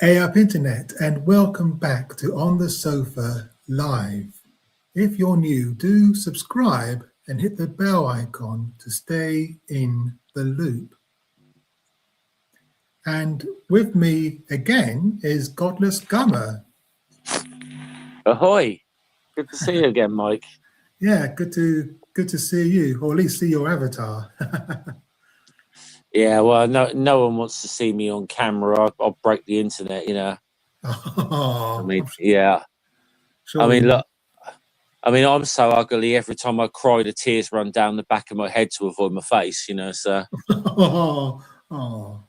Hey up internet, and welcome back to On the Sofa Live. If you're new, do subscribe and hit the bell icon to stay in the loop. And with me again is Godless Gummer. Ahoy! Good to see you again, Mike. Yeah, good to see you, or at least see your avatar. Yeah, well, no one wants to see me on camera. I'll break the internet, you know. Oh, I mean, yeah. Sure I mean, look. I mean, I'm so ugly. Every time I cry, the tears run down the back of my head to avoid my face, you know. So. Oh.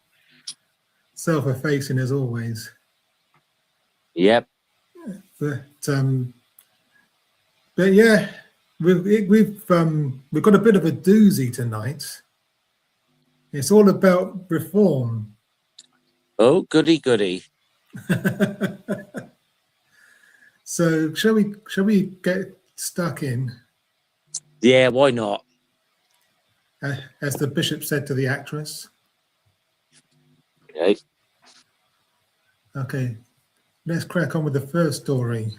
Self-effacing as always. Yep. But yeah, we've got a bit of a doozy tonight. It's all about reform. Oh, goody. So shall we get stuck in? Yeah, why not? As the bishop said to the actress. Okay. Okay, let's crack on with the first story.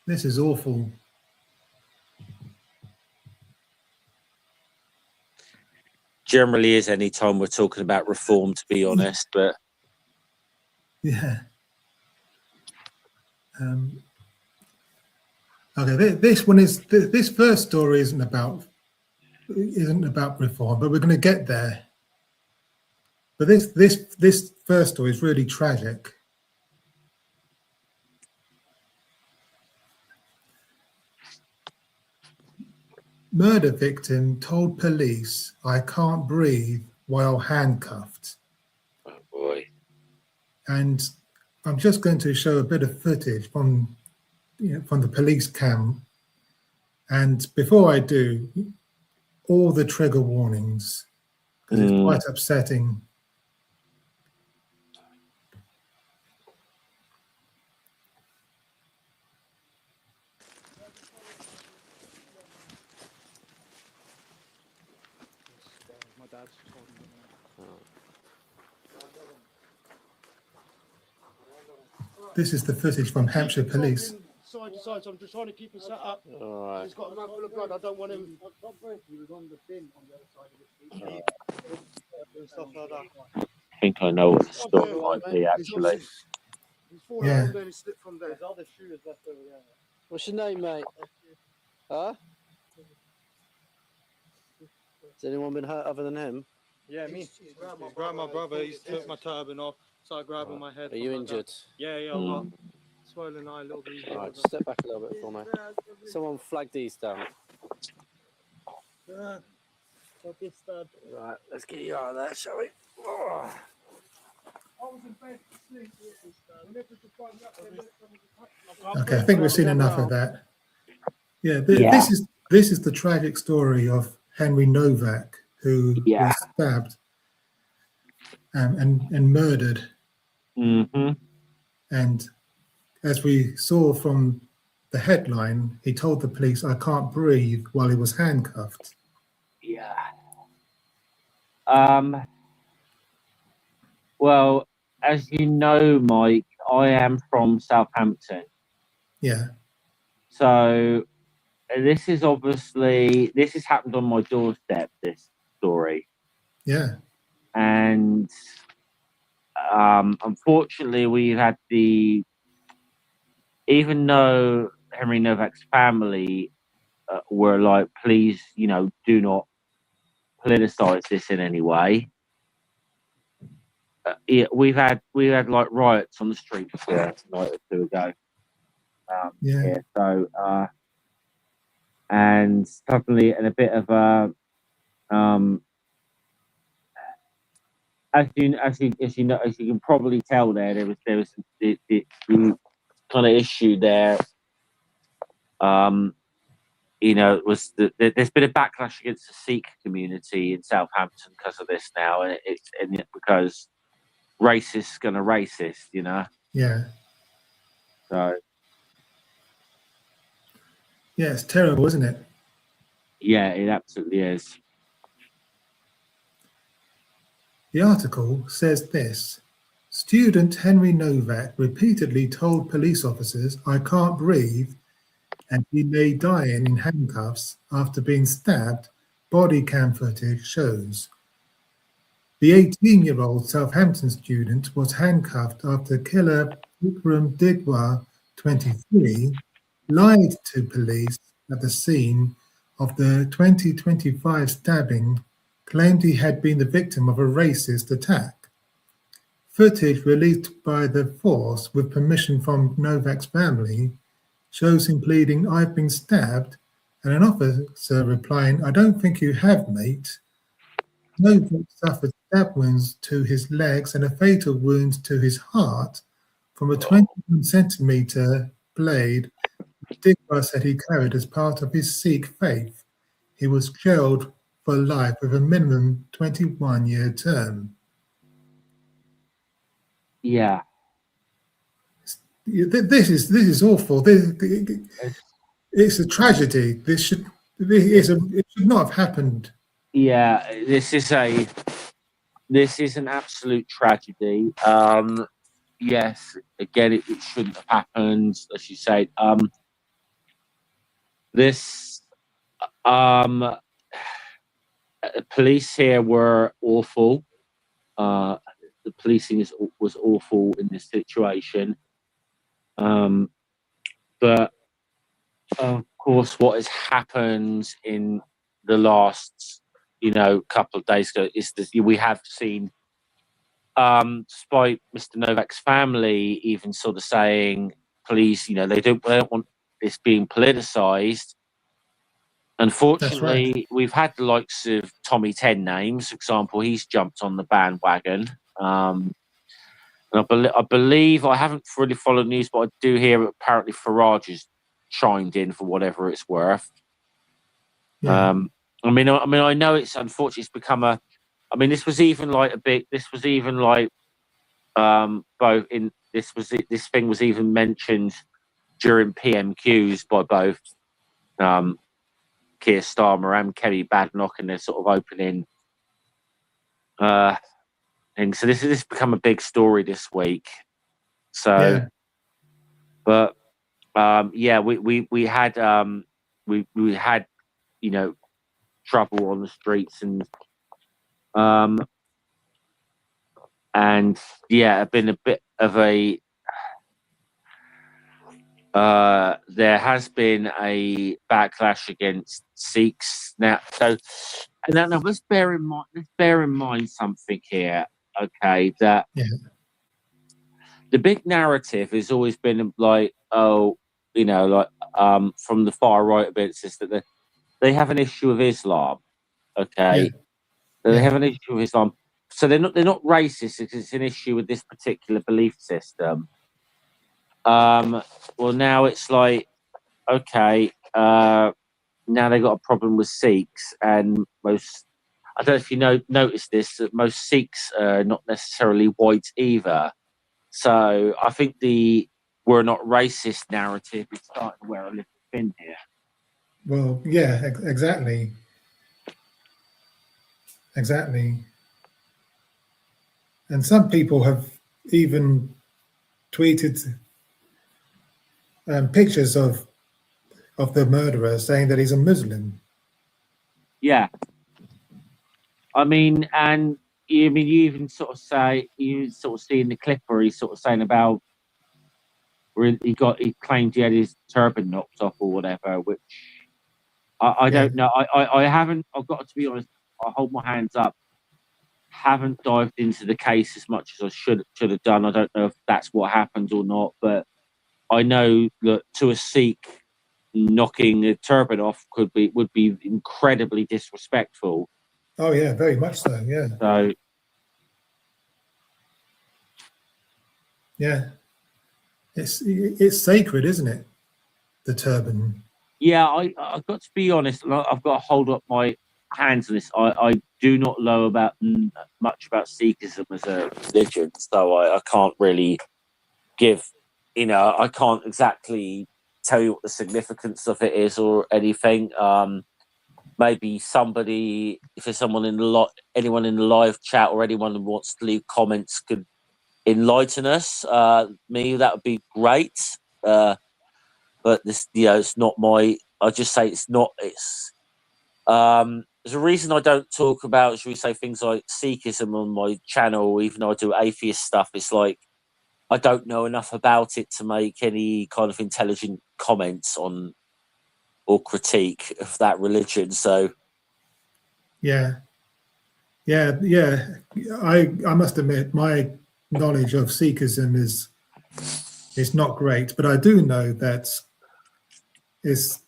This is awful. Generally is any time we're talking about reform, to be honest, but yeah. Okay, this first story isn't about reform, but we're going to get there. But this first story is really tragic. Murder victim told police, "I can't breathe," while handcuffed. oh boy. And I'm just going to show a bit of footage from the police cam. And before I do, all the trigger warnings, because it's quite upsetting. This is the footage from Hampshire Police. Side to side, so I'm just trying to keep it set up. All right. He's got a mouthful of blood. I don't want him. He was on the bin on the other side of his feet. Stuff like that. I think I know what the story might be, actually. He's fallen on there and he slipped from there. His other shoe is left over there. What's your name, mate? Huh? Has anyone been hurt other than him? Yeah, me. He grabbed my brother. He took my turban off. Started grabbing my head. Are you injured? Yeah, I've got swollen eye, a little bit. Alright, just step back a little bit for me. Someone flag these down. Right, Let's get you out of there, shall we? Oh. Okay, I think we've seen enough of that. Yeah, this is the tragic story of Henry Novak, who was stabbed and murdered. Mm-hmm. And as we saw from the headline, he told the police, "I can't breathe," while he was handcuffed. Yeah. Well, as you know, Mike, I am from Southampton. Yeah. So this has happened on my doorstep, this story. Yeah. And unfortunately, we've had even though Henry Novak's family were like, please, do not politicize this in any way. We've had like riots on the streets a night or two ago. So and suddenly, and a bit of a as you can probably tell, there was the kind of issue there. There's been a backlash against the Sikh community in Southampton because of this now, and it's because racists gonna racist, Yeah. So yeah, it's terrible, isn't it? Yeah, it absolutely is. The article says this: student Henry Novak repeatedly told police officers, "I can't breathe," and he lay dying in handcuffs after being stabbed, body cam footage shows. The 18-year-old Southampton student was handcuffed after killer Vikram Digwa, 23, lied to police at the scene of the 2025 stabbing, claimed he had been the victim of a racist attack. Footage released by the force with permission from Novak's family shows him pleading, "I've been stabbed," and an officer replying, "I don't think you have, mate." Novak suffered stab wounds to his legs and a fatal wound to his heart from a 21-centimeter blade Digwa said he carried as part of his Sikh faith. He was jailed for life with a minimum 21-year term. Yeah. This is awful. It's a tragedy. It should not have happened. Yeah, this is an absolute tragedy. Yes, again, it shouldn't have happened, as you say. Police here were awful. The policing was awful in this situation. But of course, what has happened in the last, couple of days ago is that we have seen, despite Mr. Novak's family even sort of saying, please, they don't want this being politicized. Unfortunately, Right. We've had the likes of Tommy 10 Names, for example. He's jumped on the bandwagon. And I believe, I haven't really followed the news, but I do hear apparently Farage has chimed in for whatever it's worth. Yeah. I know it's unfortunate. It's become this was even like both in this thing was even mentioned during PMQs by both Keir Starmer and Kerry Badenoch in their sort of opening thing. So this has become a big story this week. So, Yeah. but we had trouble on the streets and been a bit of a there has been a backlash against Sikhs now. So, and now let's bear in mind something here. Okay, that the big narrative has always been like, from the far right a bit, it's that they have an issue with Islam. Okay, they have an issue with Islam. So they're not racist. It's an issue with this particular belief system. Well, now it's like, okay, now they got a problem with Sikhs, and most. I don't know if you noticed this, that most Sikhs are not necessarily white either. So I think the "we're not racist" narrative is starting to wear a little thin here. Well, yeah, exactly. Exactly. And some people have even tweeted pictures of the murderer saying that he's a Muslim. Yeah. And you even sort of see in the clip where he's sort of saying about where he claimed he had his turban knocked off or whatever, which I don't know. I haven't. I've got to be honest. I hold my hands up. Haven't dived into the case as much as I should have done. I don't know if that's what happened or not, but I know that to a Sikh, knocking a turban off would be incredibly disrespectful. Oh yeah, very much so. Yeah. So yeah, it's sacred, isn't it? The turban. yeah, I've got to be honest. I've got to hold up my hands on this. I do not know about much about Sikhism as a religion, so I can't really give. I can't exactly tell you what the significance of it is or anything. maybe somebody, if there's someone in the anyone in the live chat or anyone who wants to leave comments could enlighten us. Me, that would be great. But this, it's not my. I just say it's not. It's there's a reason I don't talk about, should we say, things like Sikhism on my channel, even though I do atheist stuff. It's like I don't know enough about it to make any kind of intelligent comments on or critique of that religion. So yeah. I must admit my knowledge of Sikhism is not great, but I do know that it's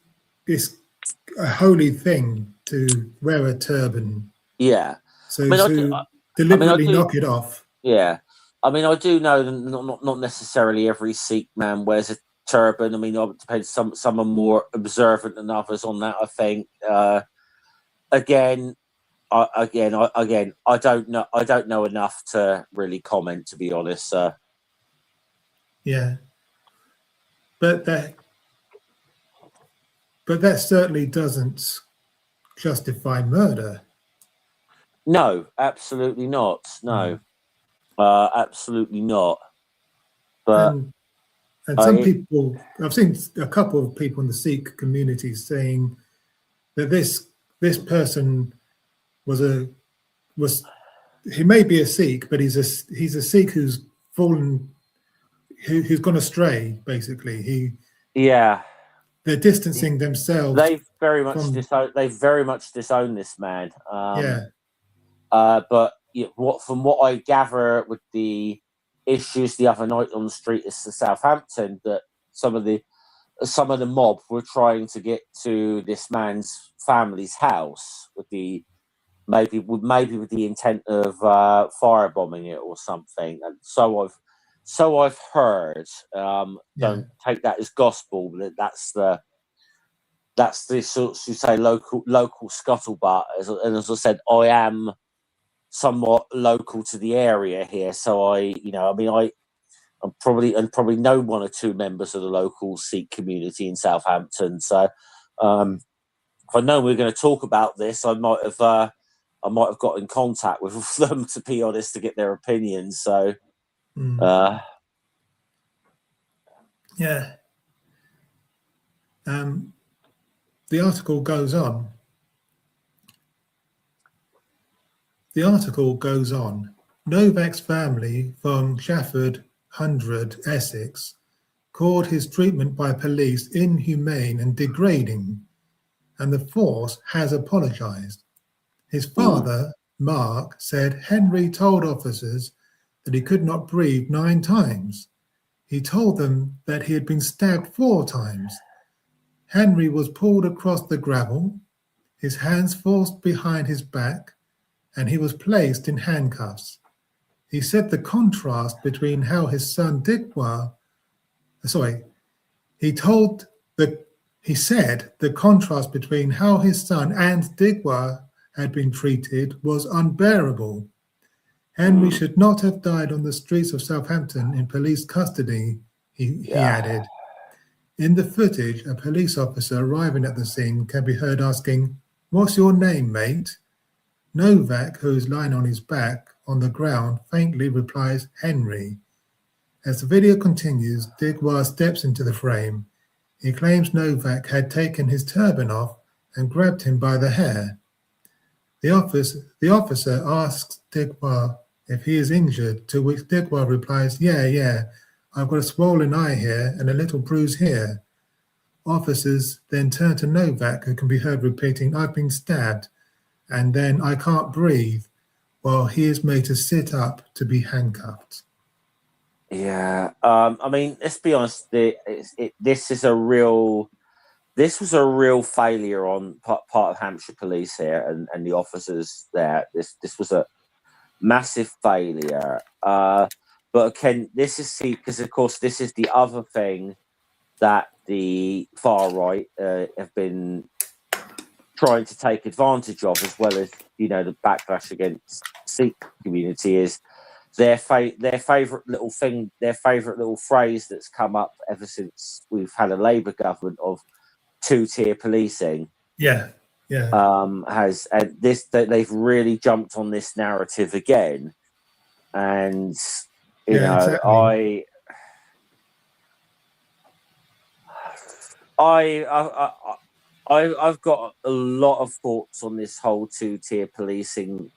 a holy thing to wear a turban. Yeah. So to deliberately knock it off. Yeah. I mean, I do know that not necessarily every Sikh man wears a turban. I mean, it depends. Some are more observant than others on that, I think. Again, I don't know. I don't know enough to really comment, to be honest. Yeah. But that certainly doesn't justify murder. No, absolutely not. No, absolutely not. But and some people, I've seen a couple of people in the Sikh community saying that this person he may be a Sikh, but he's a Sikh who's fallen, who's gone astray. Basically, they're distancing themselves. They've very much disowned this man. But from what I gather with the issues the other night on the street is to Southampton, that some of the mob were trying to get to this man's family's house with the maybe with the intent of firebombing it or something. And so I've heard. Don't take that as gospel, but that's the sort of, you say, local scuttlebutt. And as I said, I am somewhat local to the area here, so I'm probably know one or two members of the local Sikh community in Southampton. So if I know we're going to talk about this, I might have got in contact with them, to be honest, to get their opinions. So yeah. The article goes on. Novak's family from Shafford 100, Essex, called his treatment by police inhumane and degrading, and the force has apologised. His father, Mark, said Henry told officers that he could not breathe 9 times. He told them that he had been stabbed 4 times. Henry was pulled across the gravel, his hands forced behind his back, and he was placed in handcuffs. He said the contrast between how his son Digwa, he said the contrast between how his son and Digwa had been treated was unbearable. Henry should not have died on the streets of Southampton in police custody, he added. In the footage, a police officer arriving at the scene can be heard asking, "What's your name, mate?" Novak, who is lying on his back on the ground, faintly replies, "Henry." As the video continues, Digwa steps into the frame. He claims Novak had taken his turban off and grabbed him by the hair. The officer asks Digwa if he is injured, to which Digwa replies, Yeah, I've got a swollen eye here and a little bruise here. Officers then turn to Novak, who can be heard repeating, "I've been stabbed," and then "I can't breathe," while he is made to sit up to be handcuffed. Yeah, I mean, let's be honest. This was a real failure on part of Hampshire Police here and the officers there. This was a massive failure. But again, because of course this is the other thing that the far right have been trying to take advantage of, as well as the backlash against Sikh community, is their favourite little phrase that's come up ever since we've had a Labour government of 2-tier policing. Yeah. has, and this, that they've really jumped on this narrative again. And you know, exactly. I've got a lot of thoughts on this whole two-tier policing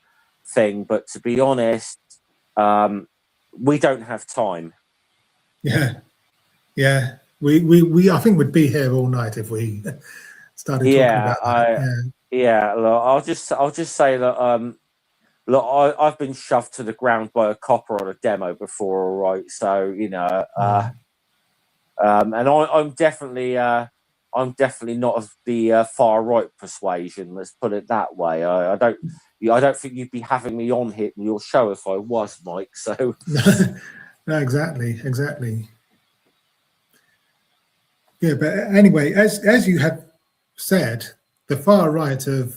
thing, but to be honest, we don't have time. Yeah. We I think we'd be here all night if we started talking about that. Look, I'll just say that look, I've been shoved to the ground by a copper on a demo before, all right. So you know, and I'm definitely not of the far right persuasion. Let's put it that way. I don't think you'd be having me on here in your show if I was, Mike. So no, exactly. Yeah, but anyway, as you have said, the far right have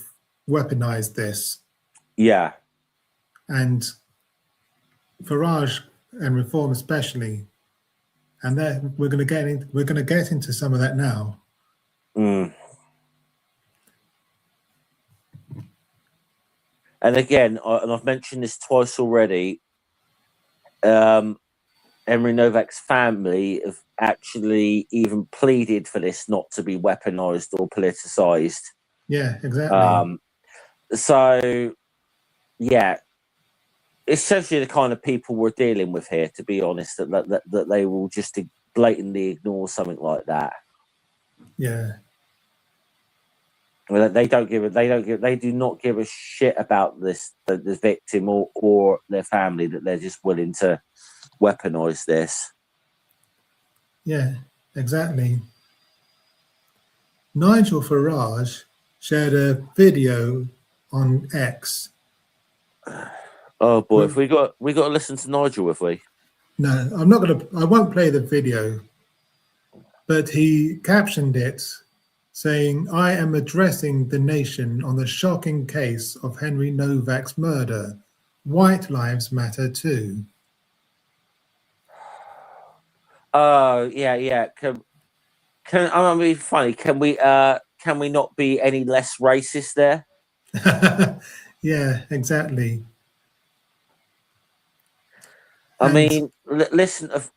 weaponized this. Yeah. And Farage and Reform especially, and then we're going to get into some of that now. And again, and I've mentioned this twice already. Henry Novak's family have actually even pleaded for this not to be weaponized or politicized. Yeah, exactly. So, yeah, it's essentially the kind of people we're dealing with here, to be honest, that they will just blatantly ignore something like that. Yeah. Well, they do not give a shit about the victim or their family, that they're just willing to weaponize this. Yeah, exactly. Nigel Farage shared a video on X. Oh boy, if we got to listen to Nigel, have we? No, I won't play the video, but he captioned it saying, "I am addressing the nation on the shocking case of Henry Novak's murder. White lives matter too." Oh yeah. Can I mean, funny? Can we not be any less racist there? Yeah, exactly. I mean, listen. Of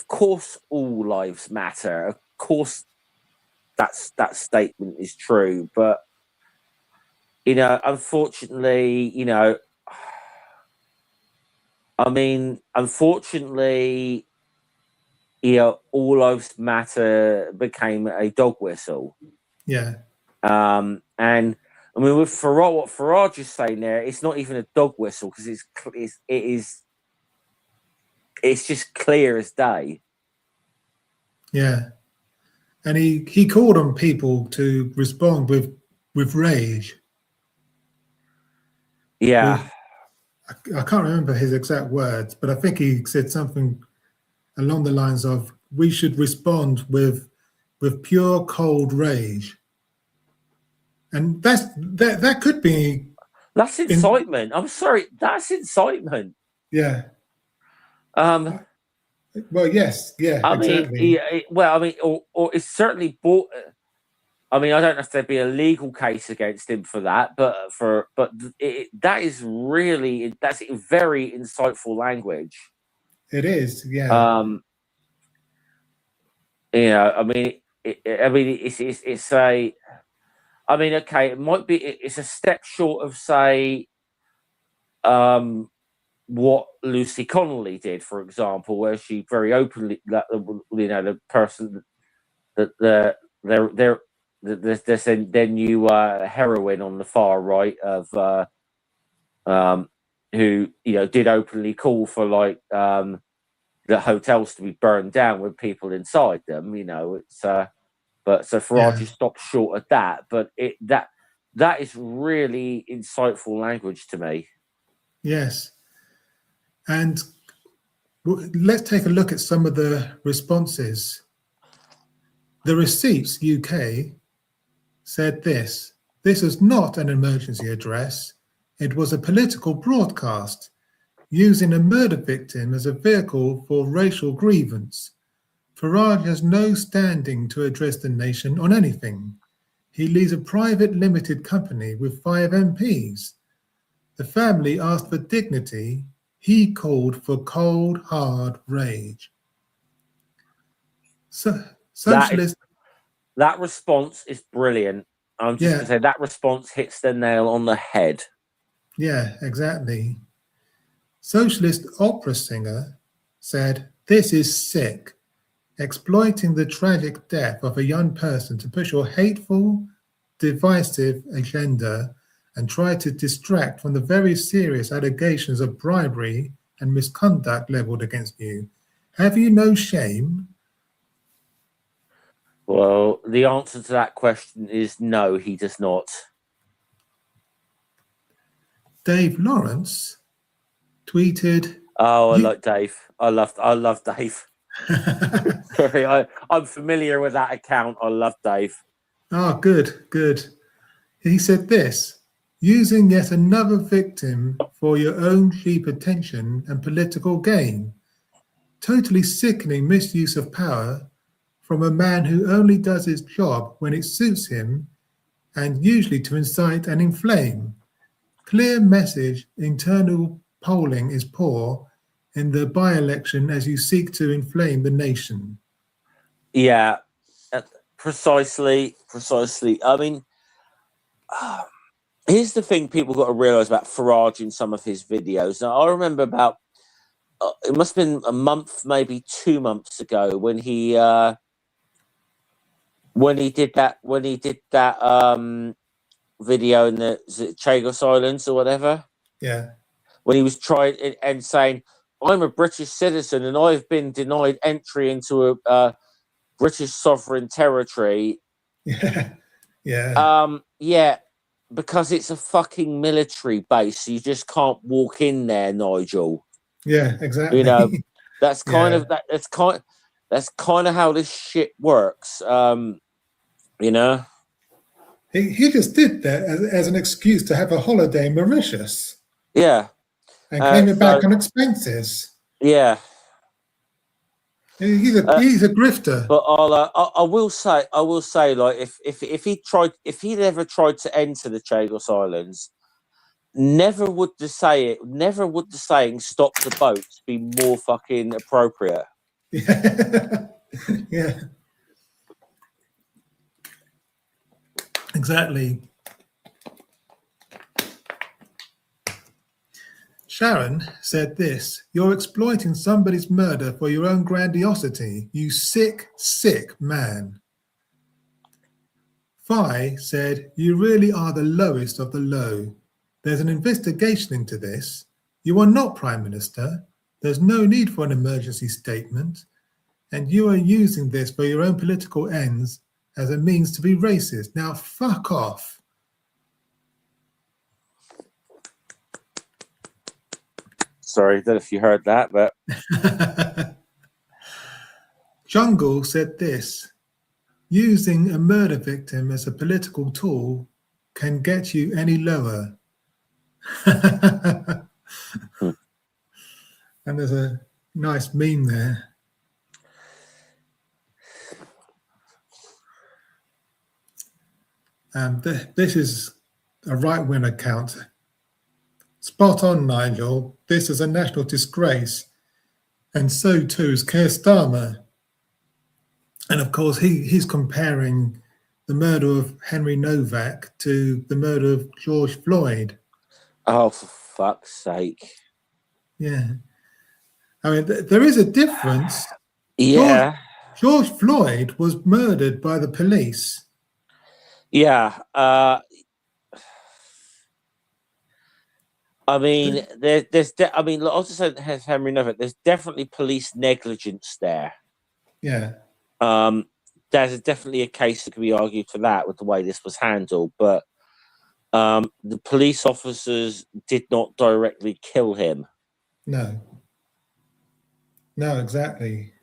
course, all lives matter. Of course, that statement is true. But you know, unfortunately, you know, I mean, unfortunately, you know, all lives matter became a dog whistle. Yeah. And I mean, with Farage, what Farage is saying there, it's not even a dog whistle, because it's just clear as day. Yeah. And he called on people to respond with rage. Yeah. I can't remember his exact words, but I think he said something along the lines of, "We should respond with pure cold rage." And that could be. That's incitement. I'm sorry, that's incitement. Yeah. Well, yes, yeah, I exactly. mean, or it's certainly bought. I mean, I don't know if there'd be a legal case against him for that, but that is really, that's very insightful language. It is, yeah. You know, I mean, it's a. I mean, okay, it might be. It's a step short of, say, what Lucy Connolly did, for example, where she very openly, you know, the person that there's their new heroine on the far right of who, you know, did openly call for, like, the hotels to be burned down with people inside them. You know, it's but so Farage stopped short of that, but that is really insightful language to me. Yes. And let's take a look at some of the responses. The Receipts UK said this is not an emergency address. It was a political broadcast using a murder victim as a vehicle for racial grievance. Farage has no standing to address the nation on anything. He leads a private limited company with 5 MPs. The family asked for dignity. He called for cold, hard rage. So, socialist. That response is brilliant. I'm just going to say that response hits the nail on the head. Yeah, exactly. Socialist opera singer said, "This is sick. Exploiting the tragic death of a young person to push your hateful, divisive agenda and try to distract from the very serious allegations of bribery and misconduct leveled against you. Have you no shame?" Well, the answer to that question is no, he does not. Dave Lawrence tweeted, "Oh, I like Dave. I love Dave." Sorry, I'm familiar with that account. I love Dave. Oh, good. He said this: "Using yet another victim for your own cheap attention and political gain. Totally sickening misuse of power from a man who only does his job when it suits him and usually to incite and inflame. Clear message, internal polling is poor in the by-election as you seek to inflame the nation." Yeah, precisely. I mean, here's the thing people got to realise about Farage in some of his videos. Now, I remember about, it must have been a month, maybe 2 months ago, when he did that video in the Chagos Islands or whatever. Yeah. When he was trying and saying, "I'm a British citizen and I've been denied entry into a British sovereign territory." Yeah. Because it's a fucking military base, so you just can't walk in there, Nigel. Yeah, exactly. You know, that's kind of that's kind of how this shit works. You know. He just did that as an excuse to have a holiday in Mauritius. Yeah. And claim it back on expenses. Yeah. He's a grifter. But I will say, like, if he'd ever tried to enter the Chagos Islands, never would the saying "stop the boats" be more fucking appropriate. Yeah. Exactly. Sharon said this: "You're exploiting somebody's murder for your own grandiosity, you sick, sick man." Fi said, "You really are the lowest of the low. There's an investigation into this. You are not Prime Minister. There's no need for an emergency statement. And you are using this for your own political ends as a means to be racist. Now fuck off." Sorry, I don't know if you heard that, but Jungle said this: "Using a murder victim as a political tool can get you any lower." And there's a nice meme there. This is a right-wing account. "Spot on, Nigel. This is a national disgrace. And so too is Keir Starmer." And of course, he's comparing the murder of Henry Novak to the murder of George Floyd. Oh, for fuck's sake. Yeah. I mean, there is a difference. Yeah. George Floyd was murdered by the police. Yeah. I mean, I mean, I'll just say Henry Novak, there's definitely police negligence there. Yeah. There's definitely a case that can be argued for that with the way this was handled, but the police officers did not directly kill him. No, exactly.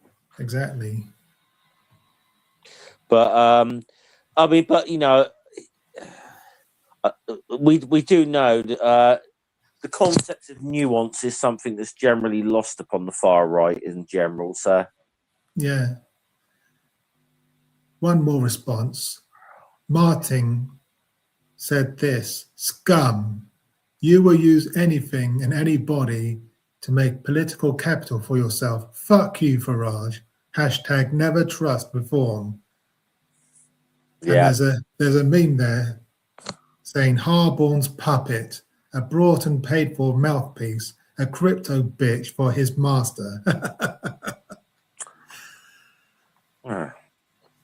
But I mean, but you know, we do know that the concept of nuance is something that's generally lost upon the far right in general. So yeah. one more response. Martin said this: scum, you will use anything and anybody to make political capital for yourself. Fuck you, Farage. Hashtag never trust reform. And Yeah. there's a meme there saying Harborne's puppet, a brought and paid for mouthpiece, a crypto bitch for his master.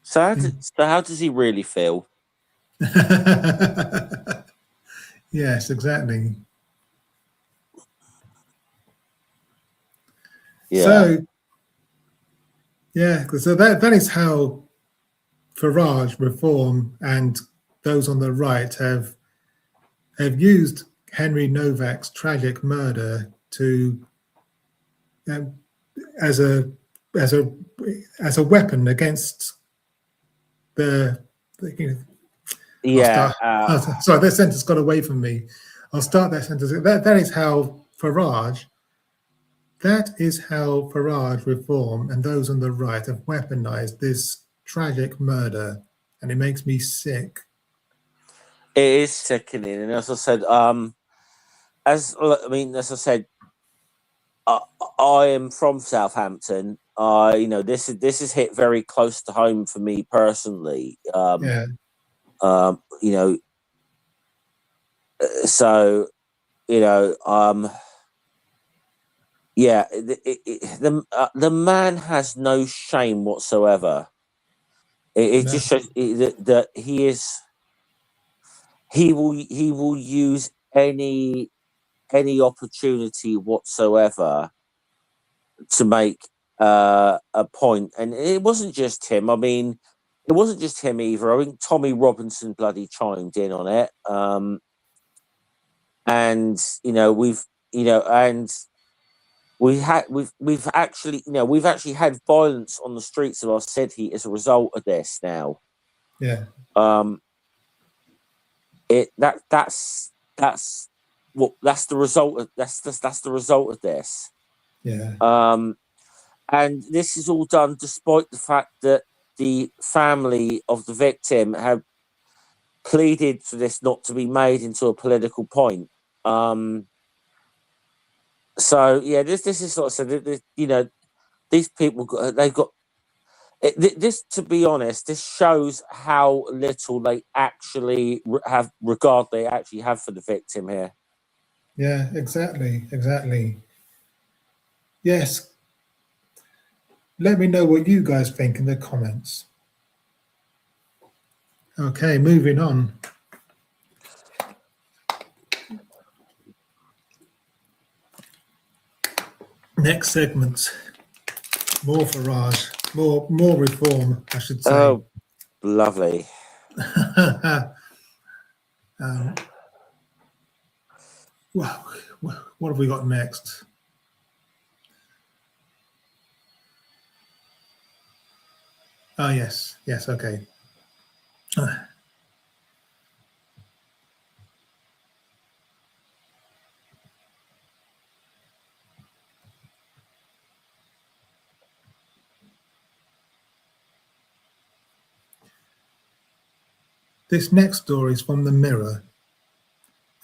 So how does he really feel? Yes, exactly. Yeah. So, yeah, so that is how Farage, Reform, and those on the right have used Henry Novak's tragic murder to as a weapon against the Yeah. sorry, that sentence got away from me. I'll start that sentence. That is how Farage. That is how Farage, Reform, and those on the right have weaponized this tragic murder, and it makes me sick. It is sickening, and as I said, as I said, I am from Southampton. This is hit very close to home for me personally. Yeah. So yeah, the man has no shame whatsoever. It just shows that he will use any opportunity whatsoever to make a point. And it wasn't just him. I mean, it wasn't just him either. I think Tommy Robinson bloody chimed in on it. And we've actually had violence on the streets of our city as a result of this now. Yeah. That's the result of that's the result of this. Yeah. And this is all done despite the fact that the family of the victim have pleaded for this not to be made into a political point. So yeah, this is sort of so these people they've got this. To be honest, this shows how little they actually have regard they actually have for the victim here. Yeah, exactly. Yes. Let me know what you guys think in the comments. Okay, moving on. Next segment. More Farage, more reform, I should say. Oh, lovely. Wow, what have we got next? Oh, yes, okay. This next story is from the Mirror.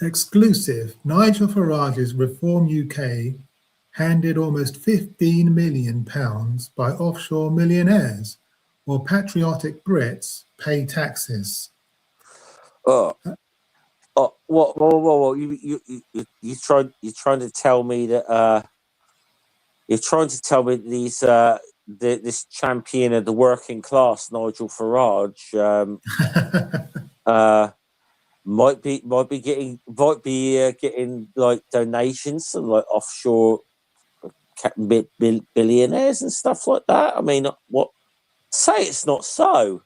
Exclusive: Nigel Farage's Reform UK handed almost £15 million by offshore millionaires, while patriotic Brits pay taxes. What? Whoa! You're trying to tell me that this champion of the working class, Nigel Farage, might be getting like donations from like offshore billionaires and stuff like that. I mean, what? Say it's not so.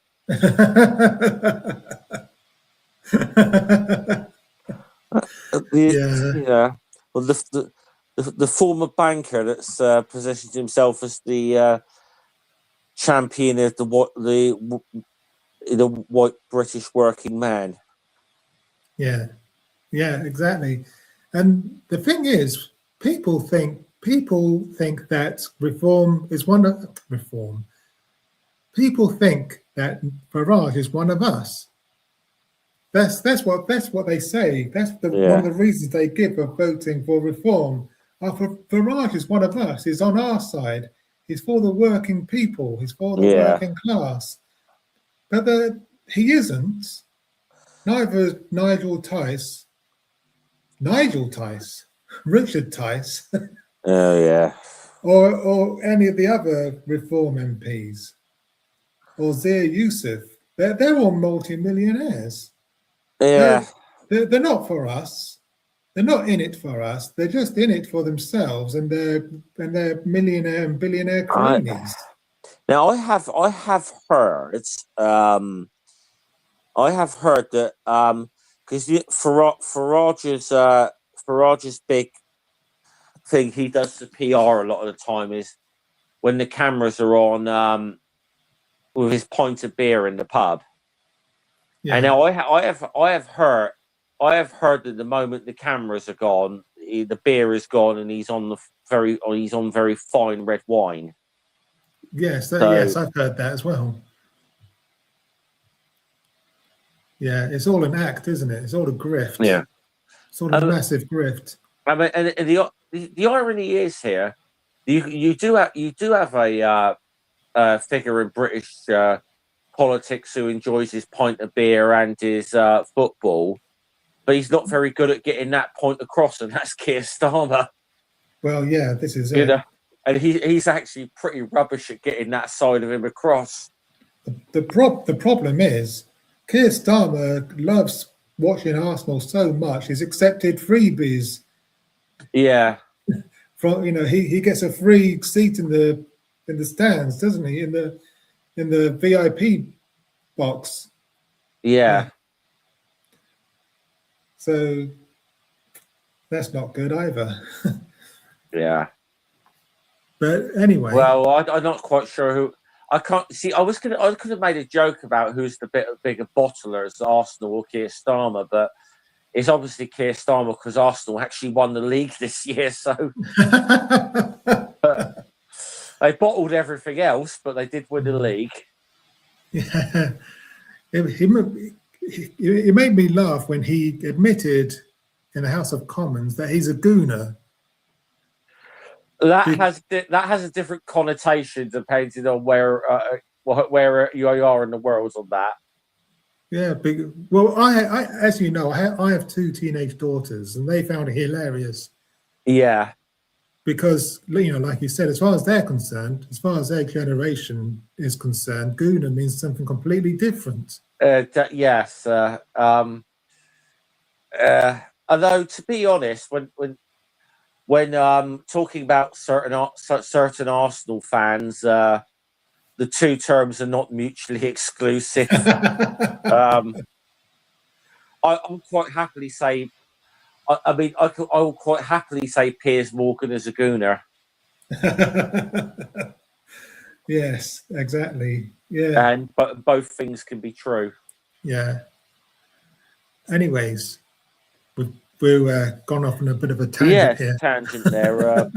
Yeah. Well, the former banker that's positioned himself as the champion of the white British working man. Yeah, exactly. And the thing is, people think that reform is reform. people think that Farage is one of us. That's what they say. That's one of the reasons they give for voting for reform. Farage is one of us. He's on our side. He's for the working people. He's for the working class. But he isn't. Neither is Nigel Tice, Richard Tice, Oh yeah, or any of the other reform MPs, or Zia Youssef. They're all multi-millionaires. yeah. They're not for us. They're not in it for us. They're just in it for themselves and their millionaire and billionaire cronies. Now I have heard that because Farage's big thing he does to PR a lot of the time is when the cameras are on with his pint of beer in the pub. Yeah. And now I have heard that the moment the cameras are gone, the beer is gone, and he's on very fine red wine. Yes, yes, I've heard that as well. Yeah, it's all an act, isn't it? It's all a grift. Yeah, it's all a massive grift. I mean, and the irony is here, you do have a figure in British politics who enjoys his pint of beer and his football, but he's not very good at getting that point across, and that's Keir Starmer. Well, yeah, this is it. Know? And he's actually pretty rubbish at getting that side of him across. The problem is Keir Starmer loves watching Arsenal so much he's accepted freebies. Yeah. From he gets a free seat in the stands, doesn't he? In the VIP box. Yeah. So that's not good either. Yeah. But anyway. Well, I'm not quite sure who. I can't see. I could have made a joke about who's the bigger bottlers, Arsenal or Keir Starmer, but it's obviously Keir Starmer because Arsenal actually won the league this year. So they bottled everything else, but they did win the league. Yeah, it made me laugh when he admitted in the House of Commons that he's a gooner. That has a different connotation depending on where you are in the world on that. Yeah, well, I as you know, I have two teenage daughters, and they found it hilarious. Yeah, because like you said, as far as they're concerned, as far as their generation is concerned, gooner means something completely different. Yes. Although to be honest, when talking about certain Arsenal fans, the two terms are not mutually exclusive. I'll quite happily say, I will quite happily say Piers Morgan is a gooner. Yes, exactly. Yeah, and both things can be true. Yeah. Anyways, we've gone off on a bit of a tangent here. Tangent there.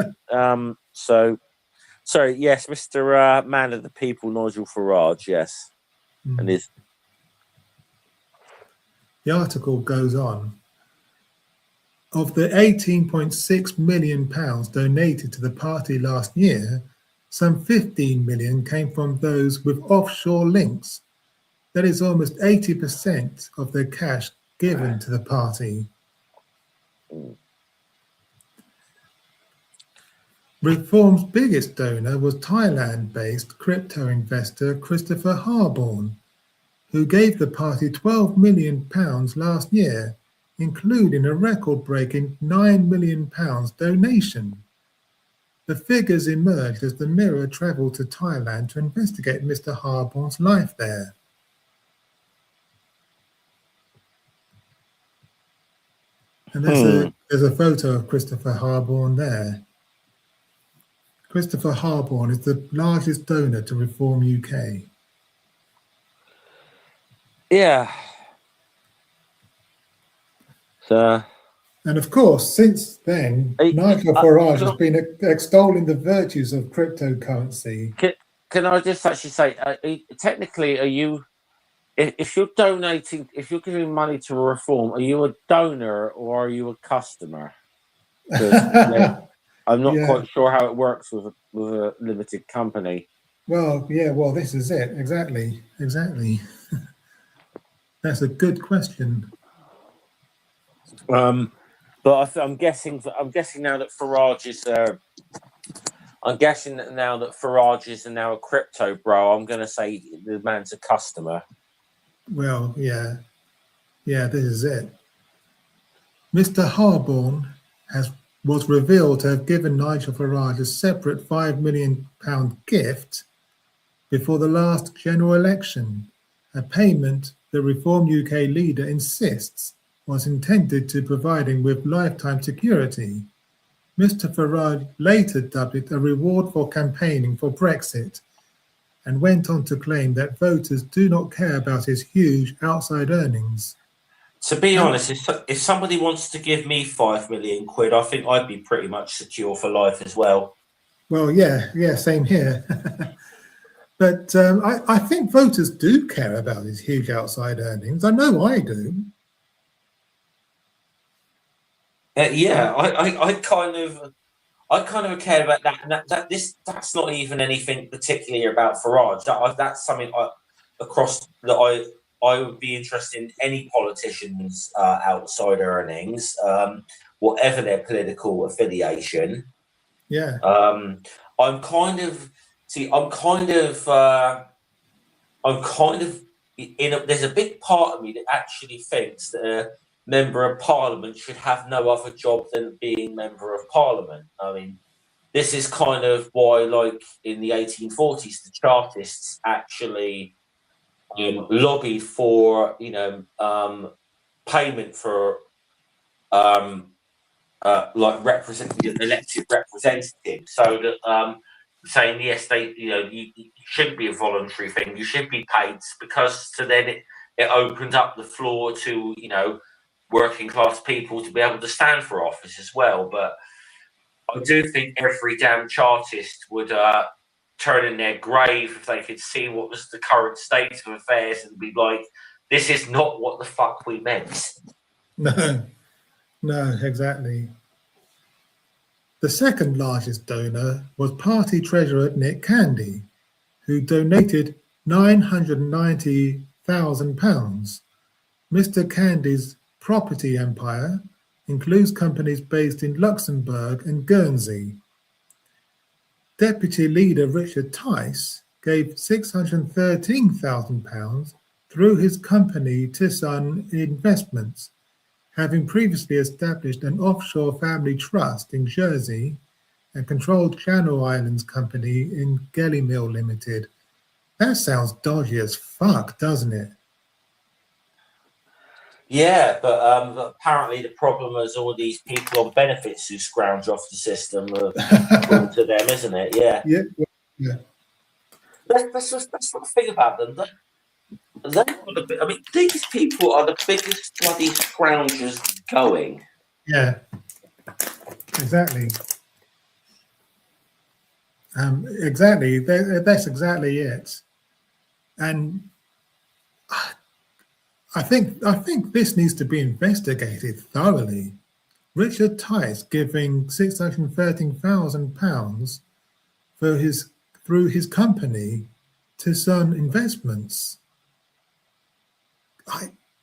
So yes, Mr. Man of the People, Nigel Farage, yes. And the article goes on. Of the £18.6 million donated to the party last year, some 15 million came from those with offshore links. That is almost 80% of the cash given to the party. Reform's biggest donor was Thailand-based crypto investor Christopher Harborne, who gave the party £12 million last year, including a record-breaking £9 million donation. The figures emerged as the Mirror travelled to Thailand to investigate Mr. Harborne's life there. And there's a photo of Christopher Harborne there. Christopher Harborne is the largest donor to Reform UK. Yeah. So. And of course, since then, Nigel Farage has been extolling the virtues of cryptocurrency. can I just actually say, technically, are you, if you're donating, if you're giving money to a reform, are you a donor or are you a customer? 'Cause, I'm not quite sure how it works with a limited company. Well, yeah, well, this is it. Exactly. That's a good question. But I'm guessing now that Farage is now a crypto bro. I'm going to say the man's a customer. Well, yeah, this is it. Mr. Harborne was revealed to have given Nigel Farage a separate £5 million gift before the last general election, a payment the Reform UK leader insists was intended to provide him with lifetime security. Mr. Farage later dubbed it a reward for campaigning for Brexit and went on to claim that voters do not care about his huge outside earnings. To be honest, if somebody wants to give me £5 million, I think I'd be pretty much secure for life as well. Well, yeah, same here. But I think voters do care about his huge outside earnings. I know I do. I kind of care about that, and that's not even anything particularly about Farage. That's something I would be interested in any politician's outside earnings, whatever their political affiliation. Yeah. I'm kind of there's a big part of me that actually thinks that a member of parliament should have no other job than being member of parliament. I mean, this is kind of why, like in the 1840s, the Chartists actually lobbied for payment for elected representatives, so that saying yes, you shouldn't be a voluntary thing. You should be paid, because then it opens up the floor to working class people to be able to stand for office as well. But I do think every damn Chartist would turn in their grave if they could see what was the current state of affairs and be like, this is not what the fuck we meant. No, exactly. The second largest donor was party treasurer Nick Candy, who donated £990,000. Mr. Candy's property empire includes companies based in Luxembourg and Guernsey. Deputy leader Richard Tice gave £613,000 through his company Hasan Investments, having previously established an offshore family trust in Jersey and controlled Channel Islands Company in Gelly Mill Limited. That sounds dodgy as fuck, doesn't it? Yeah, but apparently the problem is all these people on benefits who scrounge off the system according to them, isn't it? Yeah. That's the thing about them. These people are the biggest bloody scroungers going. Yeah, exactly. Exactly. That's exactly it. And I think this needs to be investigated thoroughly. Richard Tice giving £613,000 through his company Hasan Investments.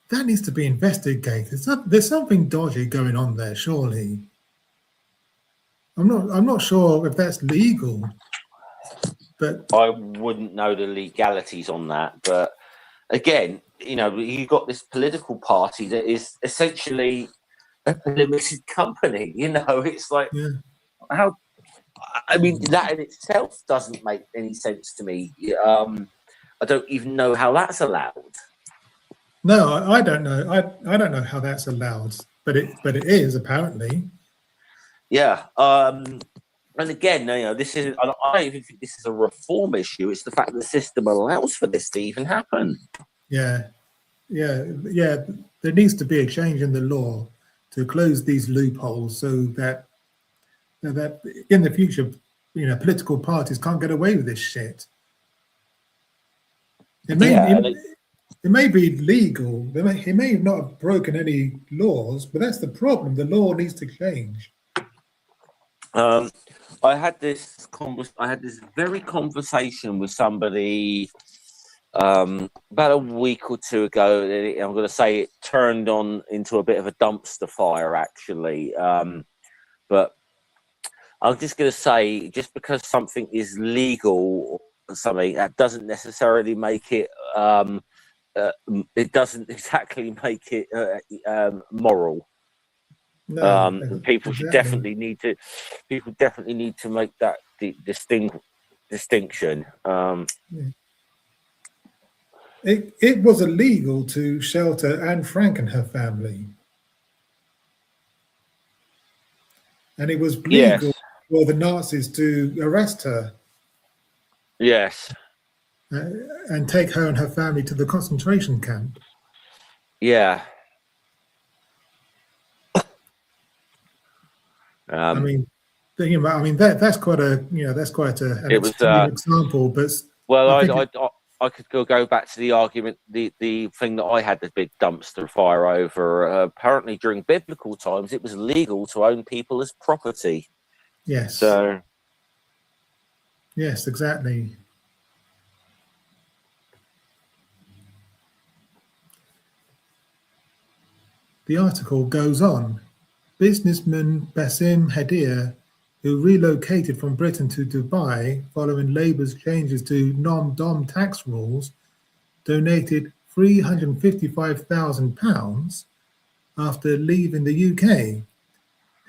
That needs to be investigated. There's something dodgy going on there, surely. I'm not sure if that's legal, but I wouldn't know the legalities on that. But again, you got this political party that is essentially a limited company. It's like how. I mean, that in itself doesn't make any sense to me. I don't even know how that's allowed. No, I don't know. I don't know how that's allowed, but it is apparently. Yeah. And again, this is. I don't even think this is a reform issue. It's the fact that the system allows for this to even happen. Yeah. There needs to be a change in the law to close these loopholes, so that in the future, political parties can't get away with this shit. It may, Yeah, it may be legal. He may not have broken any laws, but that's the problem. The law needs to change. I had this very conversation with somebody about a week or two ago. I'm going to say it turned on into a bit of a dumpster fire, actually. But I'm just going to say, just because something is legal or something, that doesn't necessarily make it. It doesn't exactly make it moral. No, People exactly. definitely need to make that distinction. It was illegal to shelter Anne Frank and her family. And it was legal Yes. for the Nazis to arrest her. Yes. And take her and her family to the concentration camp. Yeah. I mean, that's quite an extreme example. But well, I could go back to the argument, the thing that I had the big dumpster fire over. Apparently, during biblical times, it was legal to own people as property. Yes. So. Yes, exactly. The article goes on. Businessman Basim Hadir, who relocated from Britain to Dubai following Labour's changes to non-dom tax rules, donated £355,000 after leaving the UK.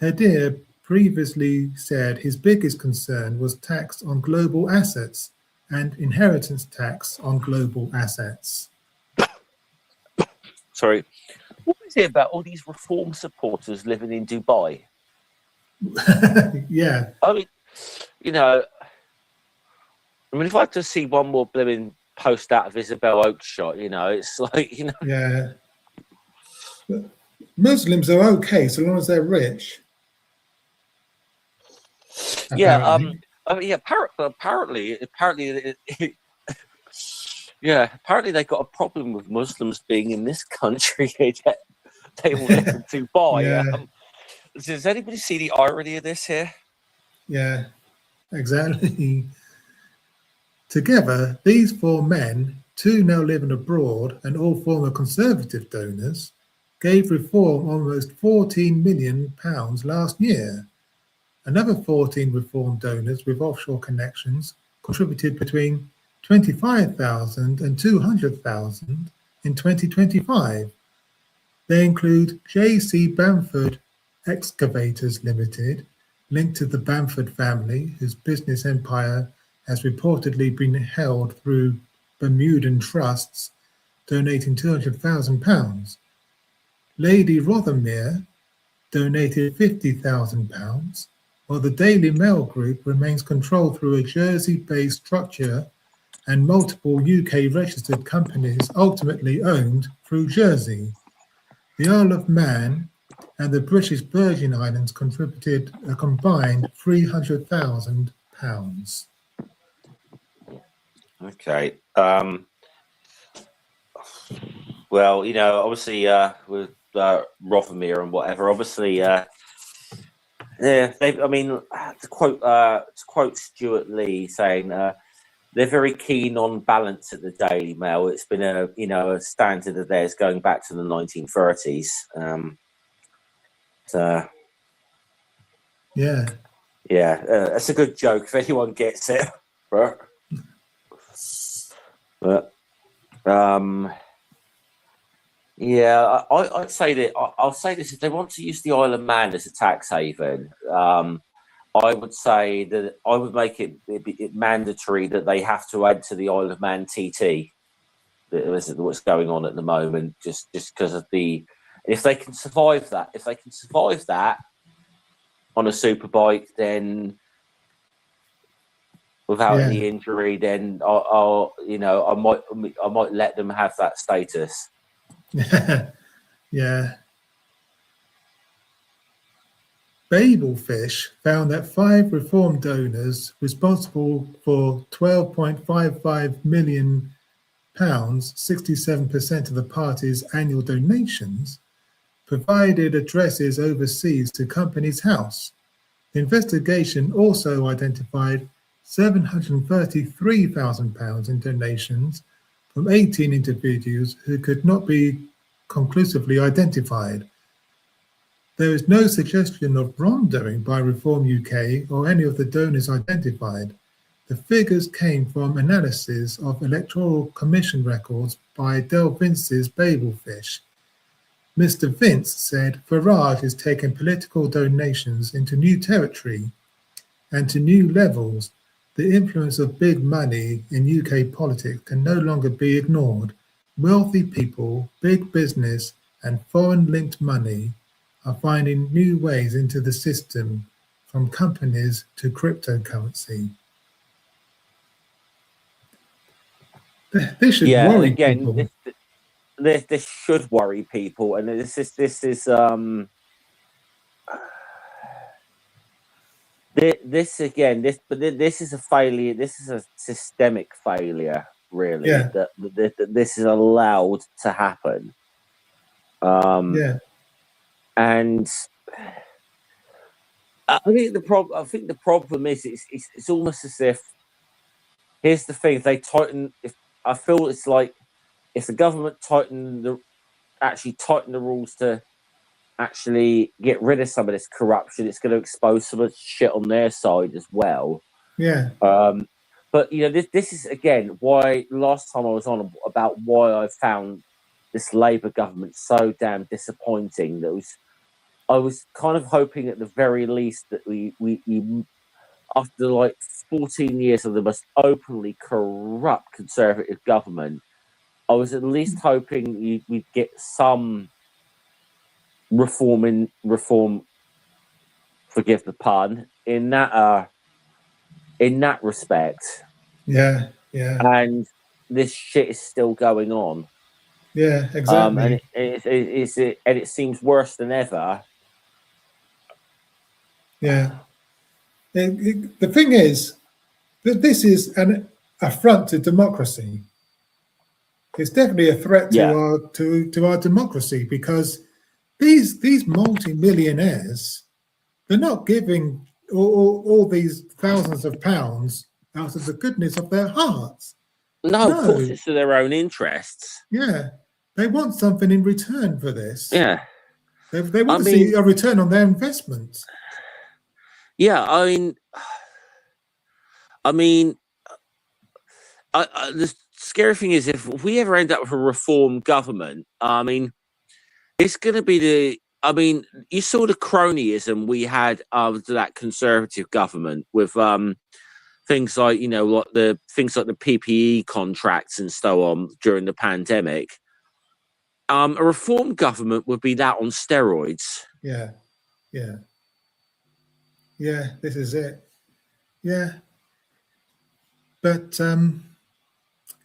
Hadir previously said his biggest concern was tax on global assets and inheritance tax on global assets. Sorry. What is it about all these reform supporters living in Dubai? Yeah. I mean, if I had to see one more blooming post out of Isabel Oakeshott, it's like, Yeah. But Muslims are okay so long as they're rich. Apparently. Yeah. Apparently, yeah. Apparently, they got a problem with Muslims being in this country. They all live in Dubai. Yeah. Does anybody see the irony of this here? Yeah, exactly. Together, these four men, two now living abroad and all former Conservative donors, gave Reform almost £14 million last year. Another 14 Reform donors with offshore connections contributed between £25,000 and £200,000 in 2025. They include J.C. Bamford Excavators Limited, linked to the Bamford family, whose business empire has reportedly been held through Bermudan trusts, donating £200,000. Lady Rothermere donated £50,000, while the Daily Mail Group remains controlled through a Jersey-based structure and multiple UK-registered companies ultimately owned through Jersey. The Isle of Man and the British Virgin Islands contributed a combined £300,000. Okay. Well, obviously, with Rothermere and whatever, obviously, to quote Stuart Lee saying, they're very keen on balance at the Daily Mail. It's been a standard of theirs going back to the 1930s. Yeah. That's a good joke if anyone gets it. But I'd say that I'll say this: if they want to use the Isle of Man as a tax haven, I would say that I would make it mandatory that they have to add to the Isle of Man TT. What's going on at the moment, just because of if they can survive that on a superbike, then without any injury, then I might let them have that status. Yeah. Babelfish found that 5 Reform donors responsible for £12.55 million 67% of the party's annual donations, provided addresses overseas to Companies House. The investigation also identified £733,000 in donations from 18 individuals who could not be conclusively identified. There is no suggestion of wrongdoing by Reform UK or any of the donors identified. The figures came from analysis of Electoral Commission records by Del Vince's Babelfish. Mr. Vince said Farage is taking political donations into new territory and to new levels. The influence of big money in UK politics can no longer be ignored. Wealthy people, big business, and foreign-linked money are finding new ways into the system, from companies to cryptocurrency. This should worry people. This should worry people, and this is this is a failure. This is a systemic failure, really. Yeah. That this is allowed to happen. And I think the problem is it's almost as if, here's the thing: they tighten. I feel it's like if the government tighten the rules to actually get rid of some of this corruption, it's going to expose some of the shit on their side as well. Yeah. But this is again why last time I was on about why I found this Labour government so damn disappointing. I was kind of hoping at the very least that we after like 14 years of the most openly corrupt Conservative government, I was at least hoping we'd get some reform, forgive the pun, in that respect. Yeah. And this shit is still going on. Yeah, exactly. And it seems worse than ever. Yeah. The thing is that this is an affront to democracy. It's definitely a threat to our democracy, because these multi-millionaires, they're not giving all these thousands of pounds out of the goodness of their hearts. No, of course it's to their own interests. Yeah. They want something in return for this. Yeah. They want to see a return on their investments. Yeah, I mean, the scary thing is if we ever end up with a reform government, it's going to be you saw the cronyism we had to that Conservative government with things like, like the PPE contracts and so on during the pandemic. A reform government would be that on steroids. Yeah. This is it. Yeah. But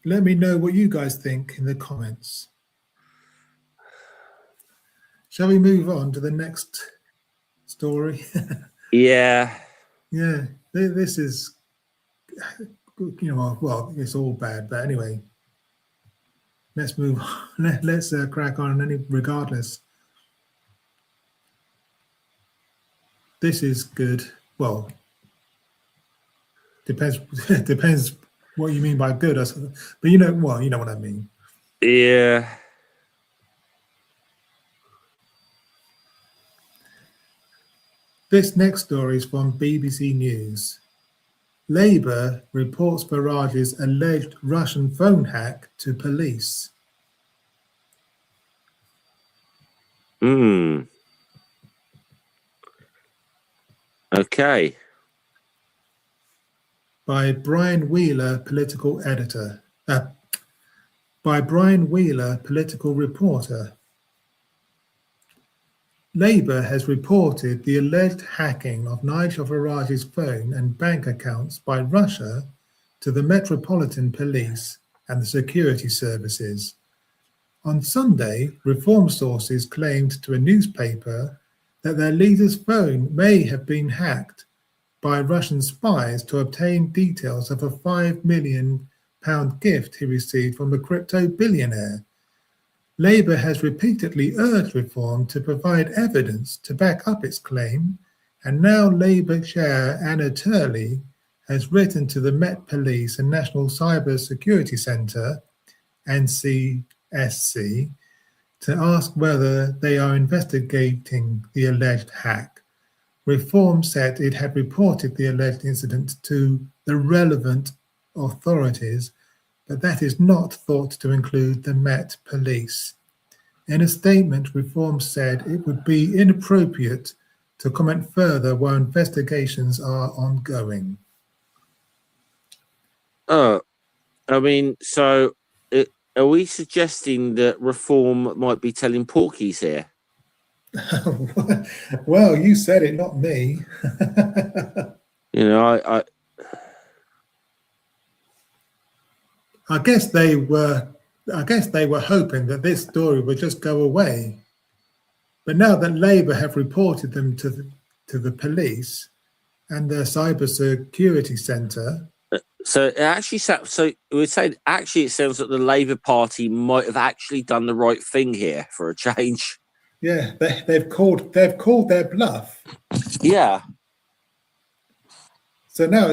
let me know what you guys think in the comments. Shall we move on to the next story? Yeah. Yeah. This is, well, it's all bad, but anyway, let's move on. Let's crack on regardless. This is good. Well, depends what you mean by good. But you know what I mean. Yeah. This next story is from BBC News. Labour reports Farage's alleged Russian phone hack to police. Okay. By Brian Wheeler, political editor. By Brian Wheeler, political reporter. Labour has reported the alleged hacking of Nigel Farage's phone and bank accounts by Russia to the Metropolitan Police and the security services. On Sunday, Reform sources claimed to a newspaper that their leader's phone may have been hacked by Russian spies to obtain details of a £5 million gift he received from a crypto billionaire. Labour has repeatedly urged Reform to provide evidence to back up its claim, and now Labour Chair Anna Turley has written to the Met Police and National Cyber Security Centre, NCSC, to ask whether they are investigating the alleged hack. Reform said it had reported the alleged incident to the relevant authorities, but that is not thought to include the Met Police. In a statement, Reform said it would be inappropriate to comment further while investigations are ongoing. Oh, I mean, so are we suggesting that Reform might be telling porkies here? Well, you said it, not me. You know, I guess they were hoping that this story would just go away. But now that Labour have reported them to the police and the Cyber Security Centre. So it actually it sounds like the Labour Party might have actually done the right thing here for a change. Yeah, they've called their bluff. Yeah. So now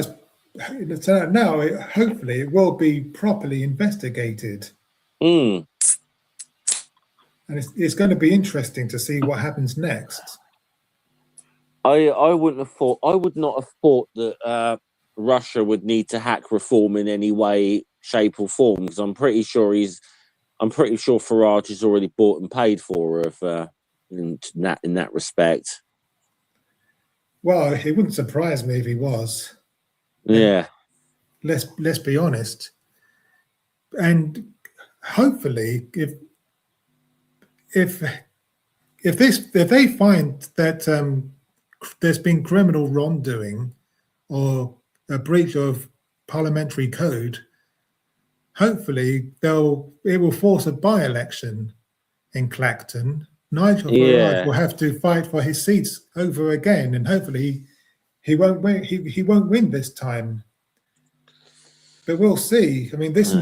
hopefully it will be properly investigated. Mm. And it's going to be interesting to see what happens next. I would not have thought that Russia would need to hack Reform in any way, shape, or form, because I'm pretty sure Farage is already bought and paid for in that respect. Well, it wouldn't surprise me if he was. Yeah. Let's be honest. And hopefully, if they find that there's been criminal wrongdoing or a breach of parliamentary code, hopefully it will force a by-election in Clacton. Nigel Farage will have to fight for his seats over again, and hopefully he won't win. He won't win this time. But we'll see. I mean, this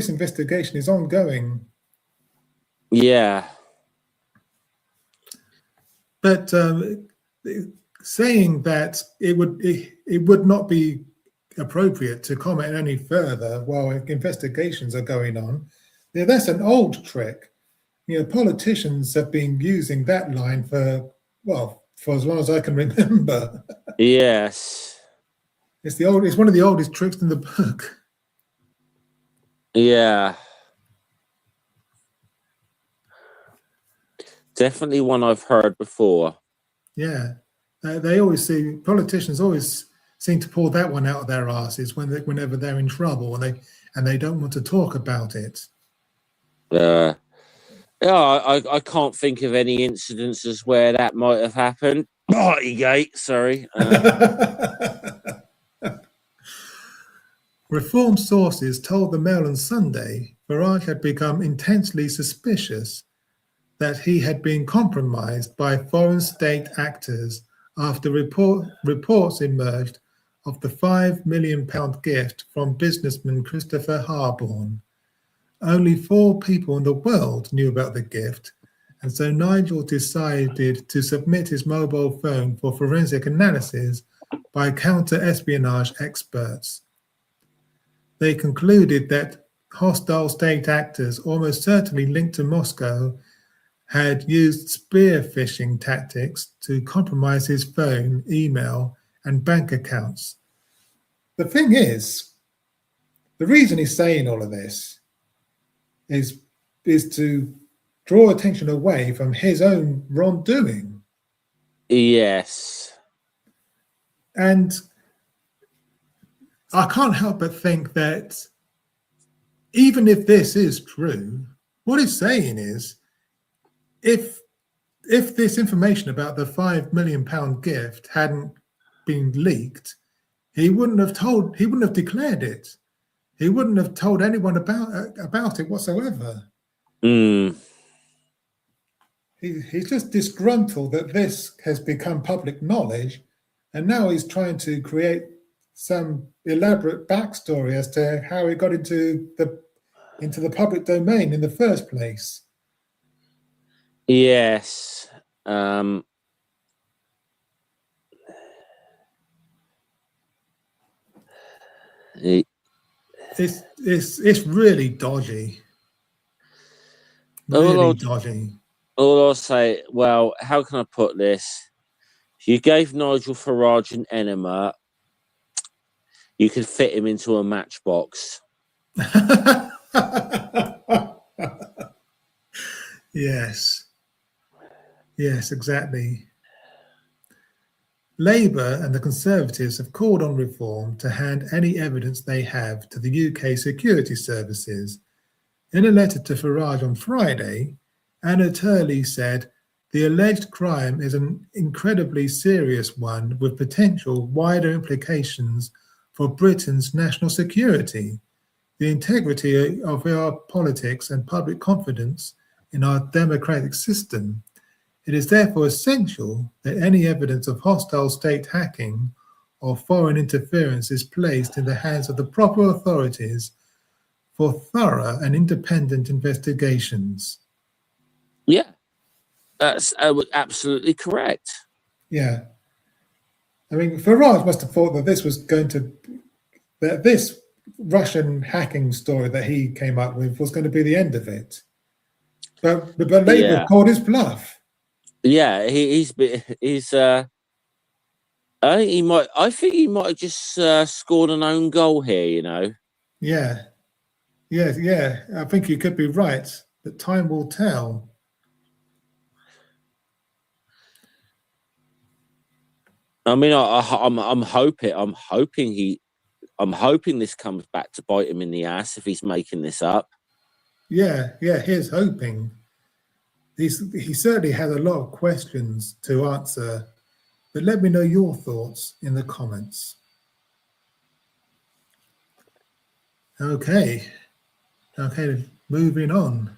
investigation is ongoing. Yeah. But saying that it would not be appropriate to comment any further while investigations are going on, that's an old trick. You know, politicians have been using that line for as long as I can remember. Yes. It's one of the oldest tricks in the book. Yeah. Definitely one I've heard before. Yeah. Politicians always seem to pull that one out of their asses whenever they're in trouble and they don't want to talk about it. I can't think of any incidences where that might have happened. Partygate, sorry. Reform sources told the Mail on Sunday Farage had become intensely suspicious that he had been compromised by foreign state actors after reports emerged of the £5 million gift from businessman Christopher Harborne. Only 4 people in the world knew about the gift, and so Nigel decided to submit his mobile phone for forensic analysis by counter-espionage experts. They concluded that hostile state actors, almost certainly linked to Moscow, had used spear phishing tactics to compromise his phone, email, and bank accounts. The thing is, the reason he's saying all of this is to draw attention away from his own wrongdoing. Yes. And I can't help but think that even if this is true, what he's saying is, if this information about the £5 million gift hadn't been leaked, he wouldn't have declared it. He wouldn't have told anyone about it whatsoever. Mm. He's just disgruntled that this has become public knowledge, and now he's trying to create some elaborate backstory as to how it got into the public domain in the first place. Yes. It's really dodgy. Really dodgy. All I'll say, well, how can I put this? If you gave Nigel Farage an enema, you could fit him into a matchbox. Yes. Yes, exactly. Labour and the Conservatives have called on Reform to hand any evidence they have to the UK security services. In a letter to Farage on Friday, Anna Turley said, "The alleged crime is an incredibly serious one with potential wider implications for Britain's national security, the integrity of our politics and public confidence in our democratic system. It is therefore essential that any evidence of hostile state hacking or foreign interference is placed in the hands of the proper authorities for thorough and independent investigations." Yeah, that's absolutely correct. Yeah. I mean, Farage must have thought that this Russian hacking story that he came up with was going to be the end of it. But Labour called his bluff. Yeah, he's I think he might have just scored an own goal here, you know. Yeah. I think you could be right, but time will tell. I mean, I'm hoping this comes back to bite him in the ass if he's making this up. Yeah, here's hoping. He certainly has a lot of questions to answer, but let me know your thoughts in the comments. Okay, moving on.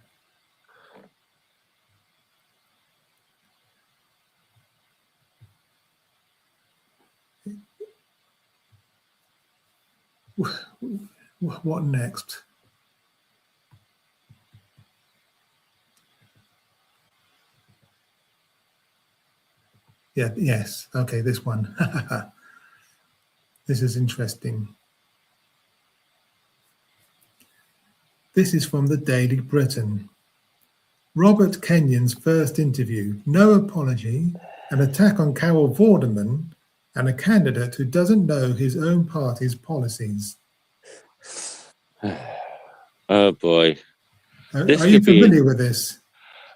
What next? Yes. Okay, this one. This is interesting. This is from the Daily Britain. Robert Kenyon's first interview, no apology, an attack on Carol Vorderman, and a candidate who doesn't know his own party's policies. Oh boy. Are you familiar with this?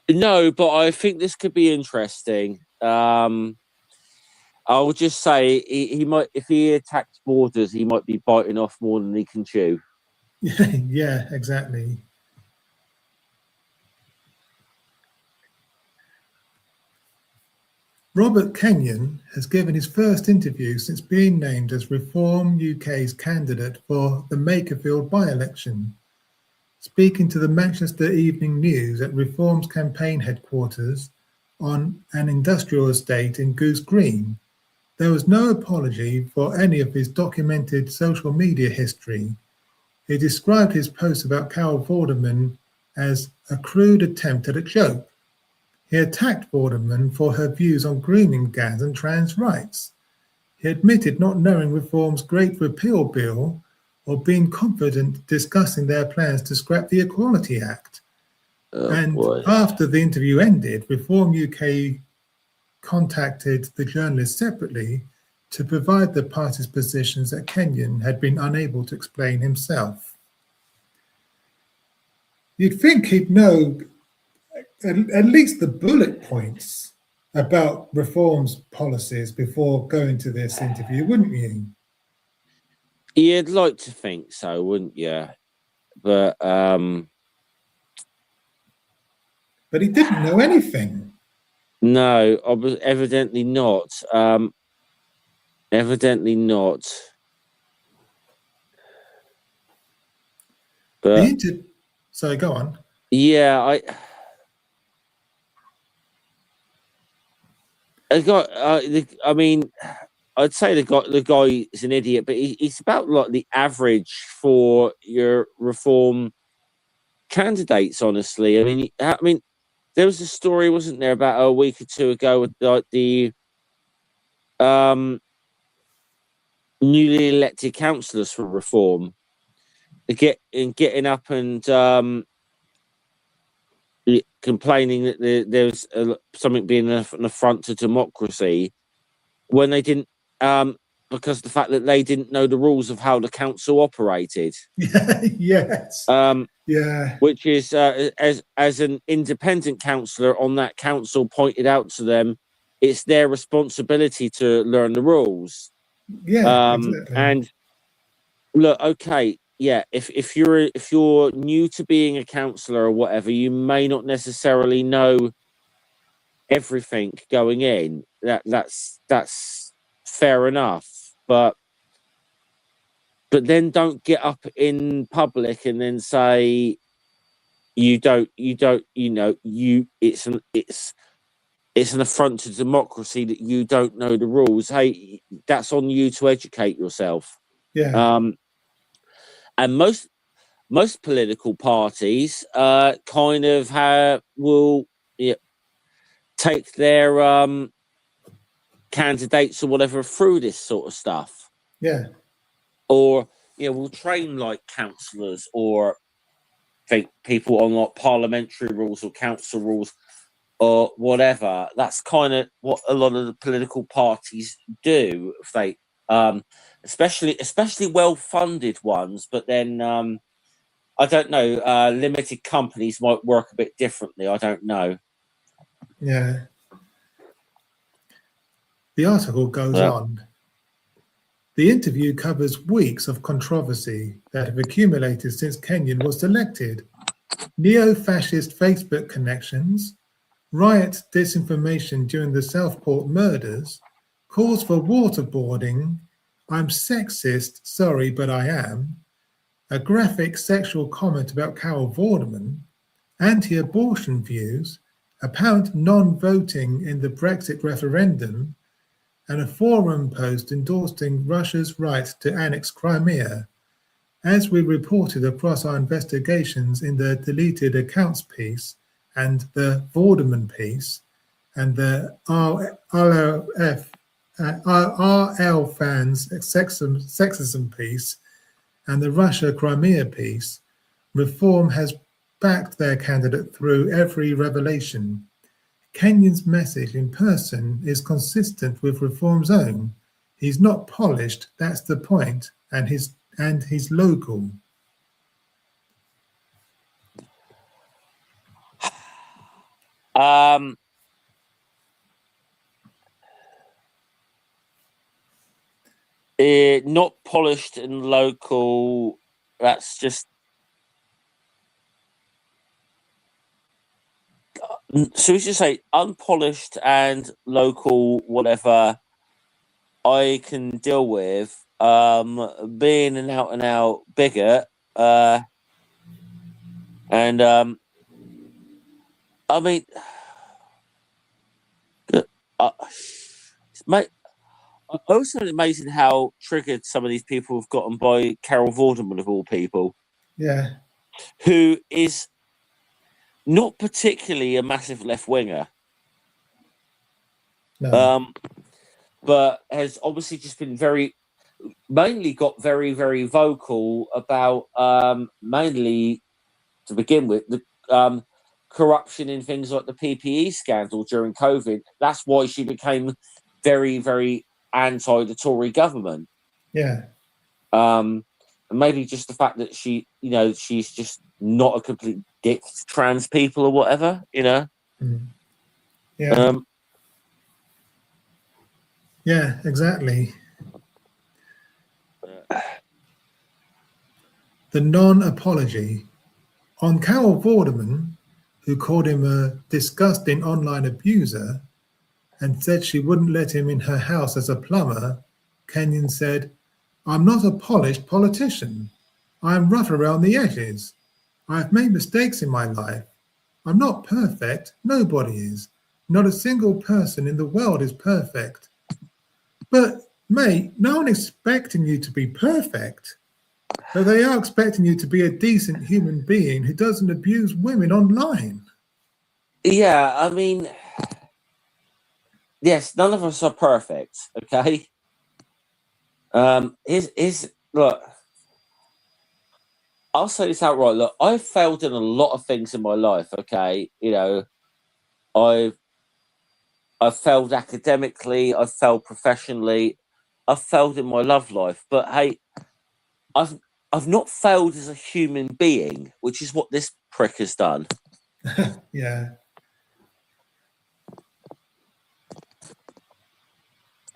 No, but I think this could be interesting. I'll just say he might, if he attacks borders, he might be biting off more than he can chew. Yeah, exactly. Robert Kenyon has given his first interview since being named as Reform UK's candidate for the Makerfield by-election. Speaking to the Manchester Evening News at Reform's campaign headquarters on an industrial estate in Goose Green, there was no apology for any of his documented social media history. He described his post about Carol Vorderman as a crude attempt at a joke. He attacked Vorderman for her views on grooming gangs and trans rights. He admitted not knowing Reform's Great Repeal Bill or being confident discussing their plans to scrap the Equality Act. After the interview ended, Reform UK contacted the journalist separately to provide the party's positions that Kenyon had been unable to explain himself. You'd think he'd know at least the bullet points about Reform's policies before going to this interview, wouldn't you? You'd like to think so, wouldn't you? But he didn't know anything. No, evidently not. Evidently not. But sorry, go on. Yeah, I mean, I'd say the guy is an idiot, but he's about like the average for your reform candidates. Honestly, I mean, there was a story, wasn't there, about a week or two ago with like the newly elected councillors for reform getting up and complaining that there was something being an affront to democracy when they didn't, because of the fact that they didn't know the rules of how the council operated. Yes. Yeah. Which is, as an independent councillor on that council pointed out to them, it's their responsibility to learn the rules. Yeah, exactly. And look, okay, yeah, if you're new to being a councillor or whatever, you may not necessarily know everything going in. That's fair enough, but then don't get up in public and then say it's an affront to democracy that you don't know the rules. Hey, that's on you to educate yourself. Yeah. And most political parties kind of will take their candidates or whatever through this sort of stuff. Yeah. Or we'll train like councillors or people on like parliamentary rules or council rules or whatever. That's kind of what a lot of the political parties do. If they especially well-funded ones, but then I don't know, limited companies might work a bit differently. I don't know. Yeah. The article goes on. The interview covers weeks of controversy that have accumulated since Kenyon was elected. Neo-fascist Facebook connections, riot disinformation during the Southport murders, calls for waterboarding, I'm sexist, sorry, but I am, a graphic sexual comment about Carol Vorderman, anti-abortion views, apparent non-voting in the Brexit referendum, and a forum post endorsing Russia's right to annex Crimea, as we reported across our investigations in the deleted accounts piece and the Vorderman piece and the RL fans sexism piece and the Russia Crimea piece, Reform has backed their candidate through every revelation. Kenyon's message in person is consistent with Reform's own. He's not polished, that's the point, and he's local. Not polished and local. That's just. So we should say unpolished and local, whatever I can deal with. Being an out and out bigot, and I mean, mate, I also find it amazing how triggered some of these people have gotten by Carol Vorderman of all people. Yeah, who is not particularly a massive left winger. no. But has obviously just been mainly got very, very vocal about mainly to begin with the corruption in things like the PPE scandal during COVID. That's why she became very, very anti the Tory government. Yeah. And maybe just the fact that she's just not a complete dick to trans people or whatever, Yeah. Yeah, exactly. The non-apology on Carol Vorderman, who called him a disgusting online abuser and said she wouldn't let him in her house as a plumber, Kenyon said, I'm not a polished politician. I am rough around the edges. I have made mistakes in my life. I'm not perfect. Nobody is. Not a single person in the world is perfect. But mate, no one expecting you to be perfect, but they are expecting you to be a decent human being who doesn't abuse women online. Yeah, I mean, yes, none of us are perfect, okay? Look, I'll say this outright. Look, I've failed in a lot of things in my life, okay? You know, I've failed academically, I've failed professionally, I've failed in my love life, but hey, I've not failed as a human being, which is what this prick has done. Yeah.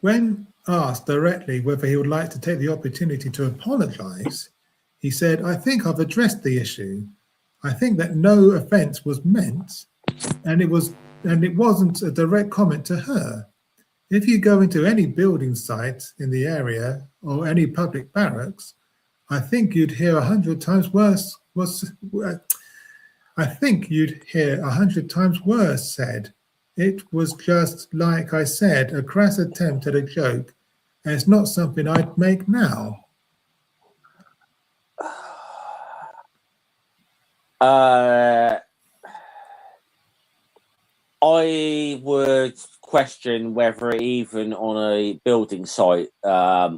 When asked directly whether he would like to take the opportunity to apologize, he said, "I think I've addressed the issue. I think that no offense was meant, and it wasn't a direct comment to her. If you go into any building site in the area or any public barracks, I think you'd hear 100 times worse said. It was just, like I said, a crass attempt at a joke, and it's not something I'd make now." I would question whether even on a building site,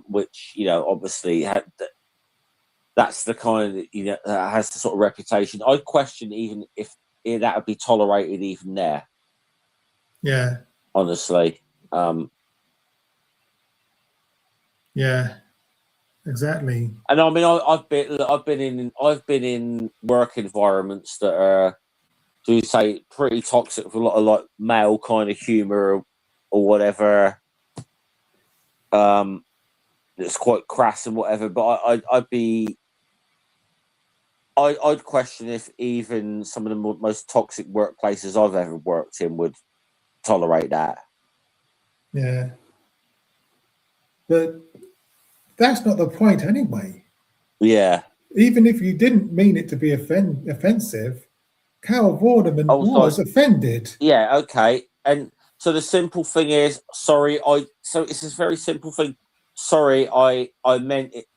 which, you know, obviously that's the kind that has the sort of reputation. I'd question even if that would be tolerated even there. Yeah. Honestly. Yeah. Exactly. And I mean, I've been in work environments that are, do you say, pretty toxic with a lot of like male kind of humor or whatever. It's quite crass and whatever. But I'd question if even some of the most toxic workplaces I've ever worked in would tolerate that. Yeah. But that's not the point anyway. Yeah. Even if you didn't mean it to be offensive, Carol Vorderman was offended. Yeah, okay. And so the simple thing is, so it's this very simple thing. Sorry, I meant it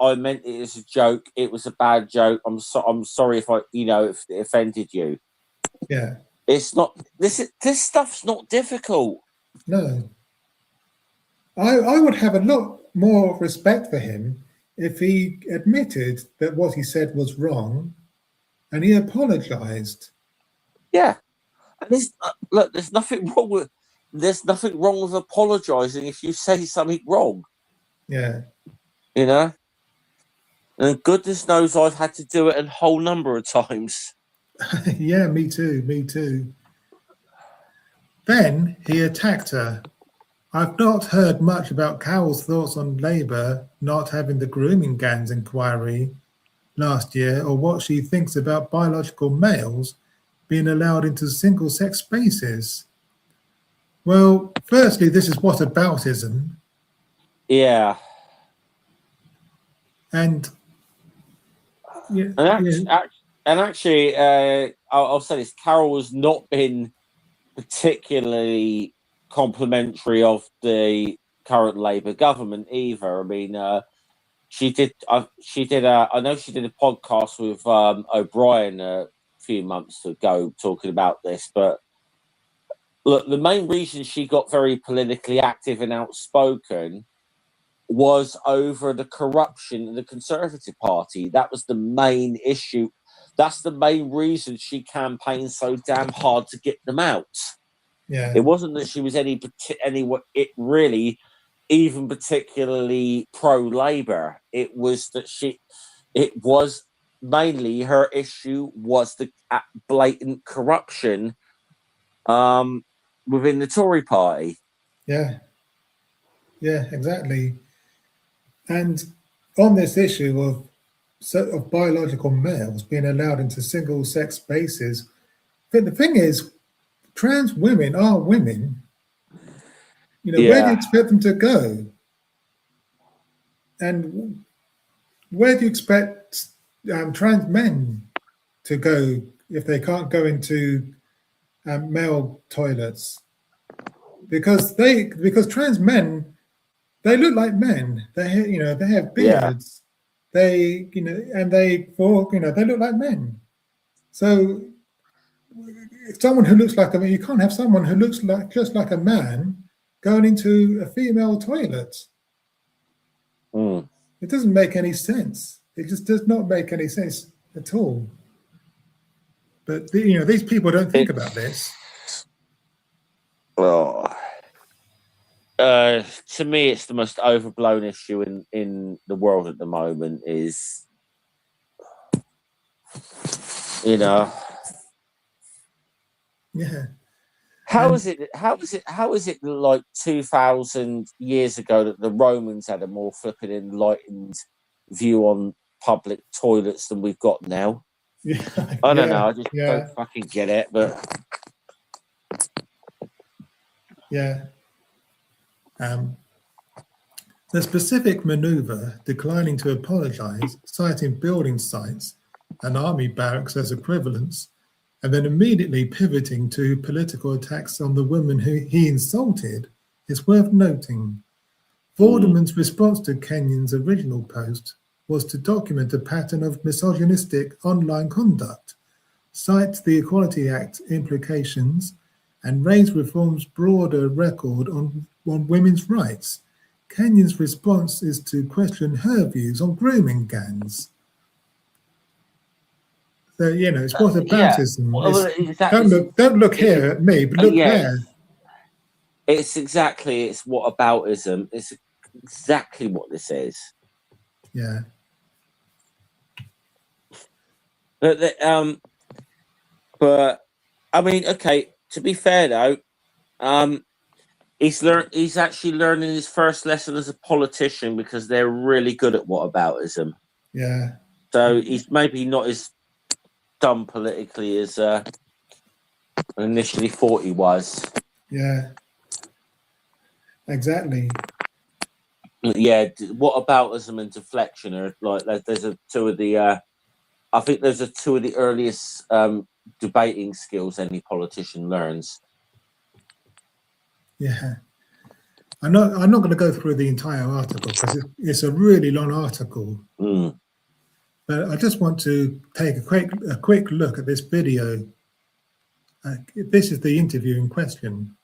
as a joke. It was a bad joke. I'm sorry if if it offended you. Yeah. It's not this stuff's not difficult. No. I would have a lot more respect for him if he admitted that what he said was wrong and he apologized. Yeah. And there's nothing wrong with apologizing if you say something wrong. Yeah. You know? And goodness knows I've had to do it a whole number of times. Yeah, me too. Then he attacked her. "I've not heard much about Carol's thoughts on Labour not having the grooming gangs inquiry last year, or what she thinks about biological males being allowed into single-sex spaces." Well, firstly, this is whataboutism. Yeah. And actually, I'll say this: Carol has not been particularly complimentary of the current Labour government either. I mean, she did. I know she did a podcast with O'Brien a few months ago talking about this. But look, the main reason she got very politically active and outspoken was over the corruption in the Conservative Party. That was the main issue. That's the main reason she campaigned so damn hard to get them out. Yeah. It wasn't that she was even particularly pro-Labour. It was that it was mainly her issue was the blatant corruption within the Tory party. Yeah, exactly. And on this issue of biological males being allowed into single-sex spaces, but the thing is, trans women are women. Where do you expect them to go? And where do you expect trans men to go if they can't go into male toilets? Because trans men they look like men. They have beards. They they look like men. So someone who looks like you can't have someone who looks just like a man going into a female toilet. It doesn't make any sense. It just does not make any sense at all. But these people don't think about this. Well, to me, it's the most overblown issue in the world at the moment. Is Yeah. How is it like 2,000 years ago that the Romans had a more flipping enlightened view on public toilets than we've got now? Yeah. I don't know. I just don't fucking get it. But yeah. The specific maneuver, declining to apologize, citing building sites and army barracks as equivalents, and then immediately pivoting to political attacks on the women who he insulted, is worth noting. Vorderman's response to Kenyon's original post was to document a pattern of misogynistic online conduct, cite the Equality Act implications, and raise reform's broader record on women's rights. Kenyon's response is to question her views on grooming gangs. So, it's what aboutism. Don't look here at me, but look there. It's what aboutism. It's exactly what this is. Yeah. But I mean, okay. To be fair though, he's actually learning his first lesson as a politician because they're really good at whataboutism. Yeah. So he's maybe not as dumb politically as initially thought he was. Yeah. Exactly. Yeah. Whataboutism and deflection are like there's two of the. I think those are two of the earliest debating skills any politician learns. Yeah. I'm not going to go through the entire article because it's a really long article. But I just want to take a quick look at this video. This is the interview in question.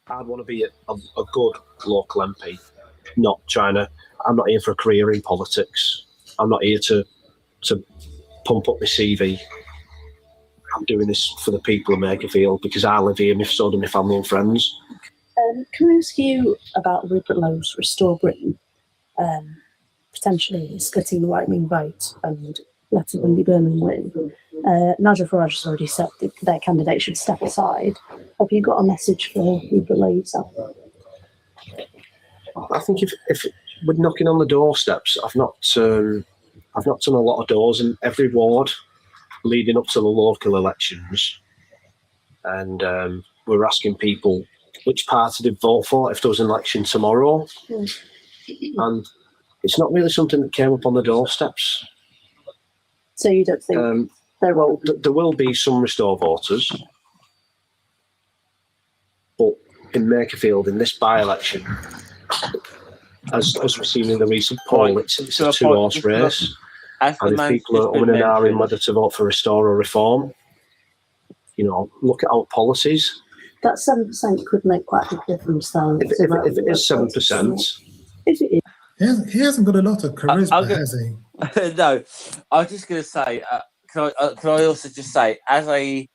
I'd want to be a good local MP, not trying to. I'm not here for a career in politics. I'm not here to pump up my CV. I'm doing this for the people of Makerfield because I live here, so do my family and friends. Can I ask you about Rupert Lowe's Restore Britain, potentially splitting the right-wing vote and letting Wendy Burnham win? Nigel Farage has already said that their candidate should step aside. Have you got a message for Rupert Lowe yourself? I think if we're knocking on the doorsteps, I've knocked on a lot of doors in every ward leading up to the local elections, and we're asking people which party they'd vote for if there was an election tomorrow. And it's not really something that came up on the doorsteps. So you don't think there will be some Restore voters, but in Makerfield, in this by-election, as we've seen in the recent poll, it's a two-horse race. And if people are umming and ahhing whether to vote for Restore or Reform, look at our policies. That 7% could make quite a big difference, though. If it is 7%. If it is. He hasn't got a lot of charisma, has he? No, I was just going to say, can I also just say, as a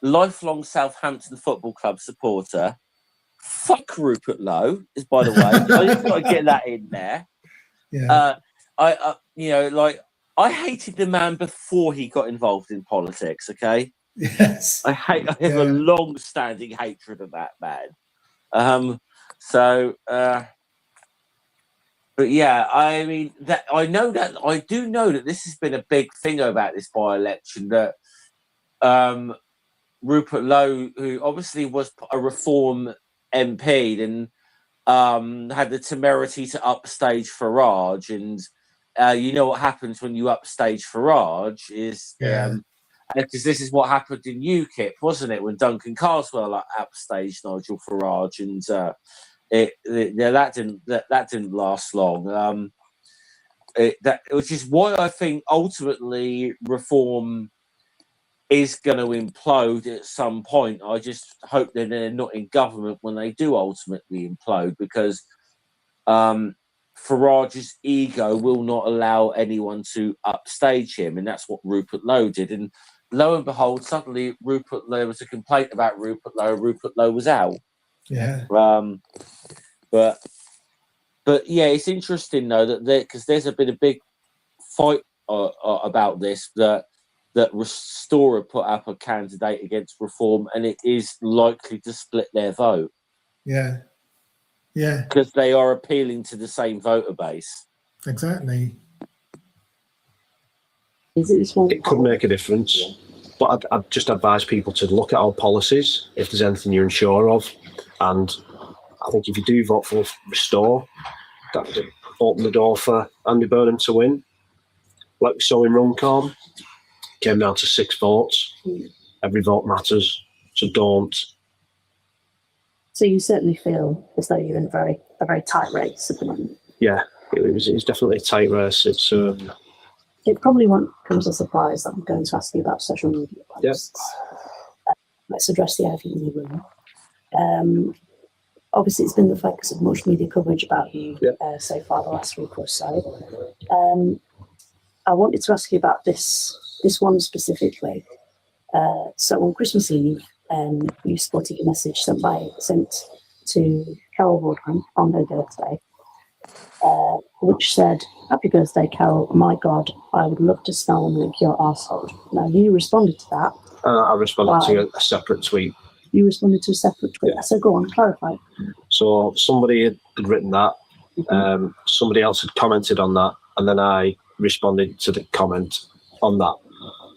lifelong Southampton Football Club supporter, fuck Rupert Lowe, is by the way. I just got to get that in there. Yeah. I hated the man before he got involved in politics, okay? Yes. I have a long-standing hatred of that man. But yeah, I mean, I do know that this has been a big thing about this by-election, that Rupert Lowe, who obviously was a Reform MP and had the temerity to upstage Farage, and you know what happens when you upstage Farage is because this is what happened in UKIP, wasn't it, when Duncan Carswell upstaged Nigel Farage, and that didn't last long. Which is why I think ultimately reform is going to implode at some point. I just hope that they're not in government when they do ultimately implode, because Farage's ego will not allow anyone to upstage him, and that's what Rupert Lowe did. And lo and behold, suddenly there was a complaint about Rupert Lowe. Rupert Lowe was out. Yeah. But yeah, it's interesting though because there's been a big fight about this that Restorer put up a candidate against Reform, and it is likely to split their vote. Yeah. Yeah. Because they are appealing to the same voter base. Exactly. It could make a difference, but I'd just advise people to look at our policies if there's anything you're unsure of. And I think if you do vote for Restore, that would open the door for Andy Burnham to win. Like we saw in Runcorn, came down to 6 votes. Every vote matters, so don't. So you certainly feel as though you're in a very tight race at the moment. Yeah, it's definitely a tight race. It's It probably won't come as a surprise that I'm going to ask you about social media posts. Yep. Let's address the elephant in the room. Obviously, it's been the focus of much media coverage about you so far the last week or so. I wanted to ask you about this one specifically. So on Christmas Eve, you spotted a message sent to Carol Boardman on her birthday, which said, "Happy birthday, Carol. My God, I would love to smell and lick your arsehole." Now, you responded to that. I responded to a separate tweet. You responded to a separate tweet. Yeah. So go on, clarify. So somebody had written that. Somebody else had commented on that, and then I responded to the comment on that.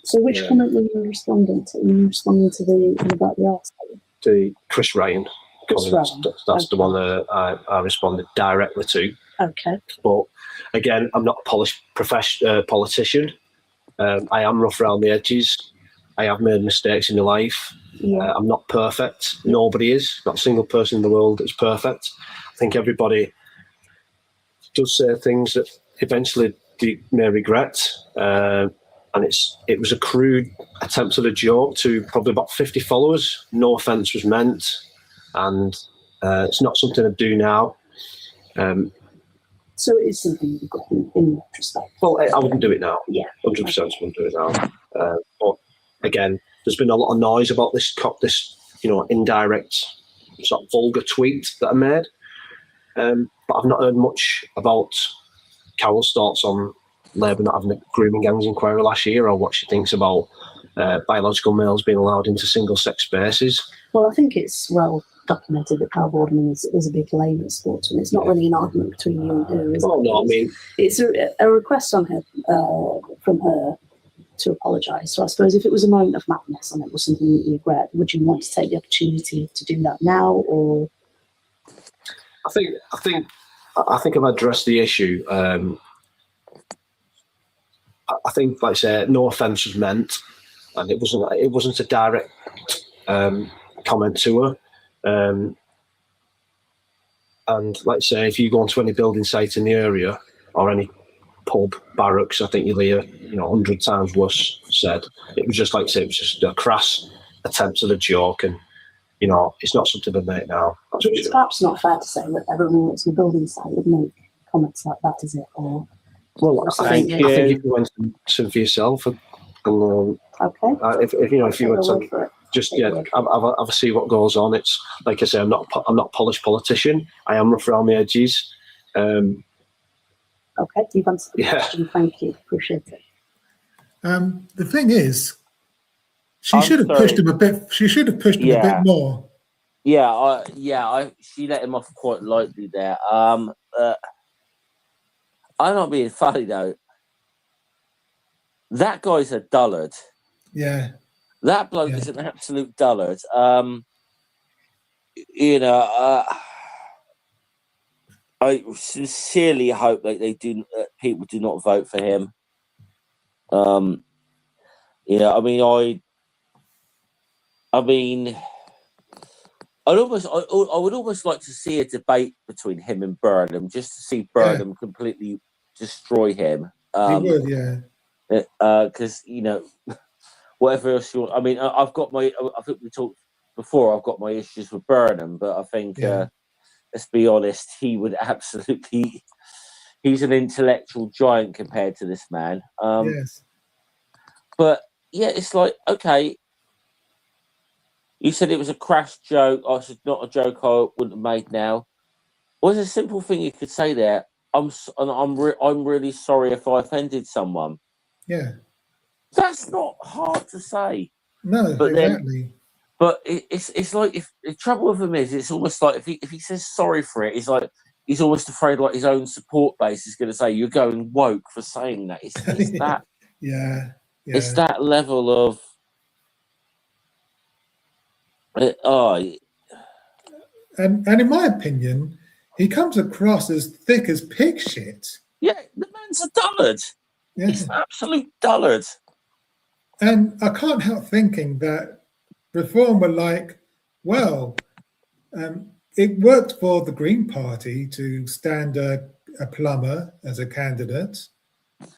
So which comment were you responding to? Were you responding to the about the arsehole? The Chris Ryan. That's okay. the one that I responded directly to. Okay. But again, I'm not a polished politician. I am rough around the edges. I have made mistakes in my life. Yeah. I'm not perfect. Nobody is. Not a single person in the world is perfect. I think everybody does say things that eventually they may regret. And it was a crude attempt at a joke to probably about 50 followers. No offence was meant. And it's not something I do now. So it is something you've got in retrospect. Well, I wouldn't do it now. Yeah. 100% wouldn't do it now. But again, there's been a lot of noise about this indirect sort of vulgar tweet that I made. But I've not heard much about Carol's thoughts on Labour not having a grooming gangs inquiry last year, or what she thinks about biological males being allowed into single-sex spaces. Well, I think it's well documented that Carol Boardman is a big Labour sportsman. It's not really an argument between you and her, is it? No, I mean, it's a request on her from her to apologise. So I suppose if it was a moment of madness and it was something that you regret, would you want to take the opportunity to do that now, or? I think I've addressed the issue. I think, like I say, no offence was meant, and it wasn't a direct comment to her. And like I say, if you go onto any building site in the area or any pub, barracks, I think you'll hear 100 times worse said. It was just like I say, it was just a crass attempt at a joke, and it's not something to make now. It's perhaps not fair to say that everyone that's in the building site would make comments like that, is it? Or well, I think if you went to for yourself, and okay, if you went to just have a see what goes on. It's like I say, I'm not a polished politician. I am rough around the edges. Okay, you've answered the question. Thank you, appreciate it. The thing is, she should have pushed him a bit. She should have pushed him a bit more. She let him off quite lightly there. I'm not being funny though. That guy's a dullard. Yeah. That bloke is an absolute dullard. I sincerely hope that people do not vote for him. I would almost like to see a debate between him and Burnham, just to see Burnham completely destroy him. He would, yeah. Because whatever else you want. I mean, I've got my. I think we talked before. I've got my issues with Burnham, but I think let's be honest, he would absolutely. He's an intellectual giant compared to this man. Yes. But yeah, it's like, okay. You said it was a crass joke. I said not a joke I wouldn't have made now. Well, there's a simple thing you could say there. I'm really sorry if I offended someone. Yeah. That's not hard to say. No, but exactly. But it's like, if the trouble with him is, it's almost like if he says sorry for it, it's like he's almost afraid like his own support base is going to say you're going woke for saying that. It's that. Yeah. It's that level of. And in my opinion, he comes across as thick as pig shit. Yeah, the man's a dullard. Yeah. He's an absolute dullard. And I can't help thinking that Reform were like, well, it worked for the Green Party to stand a plumber as a candidate.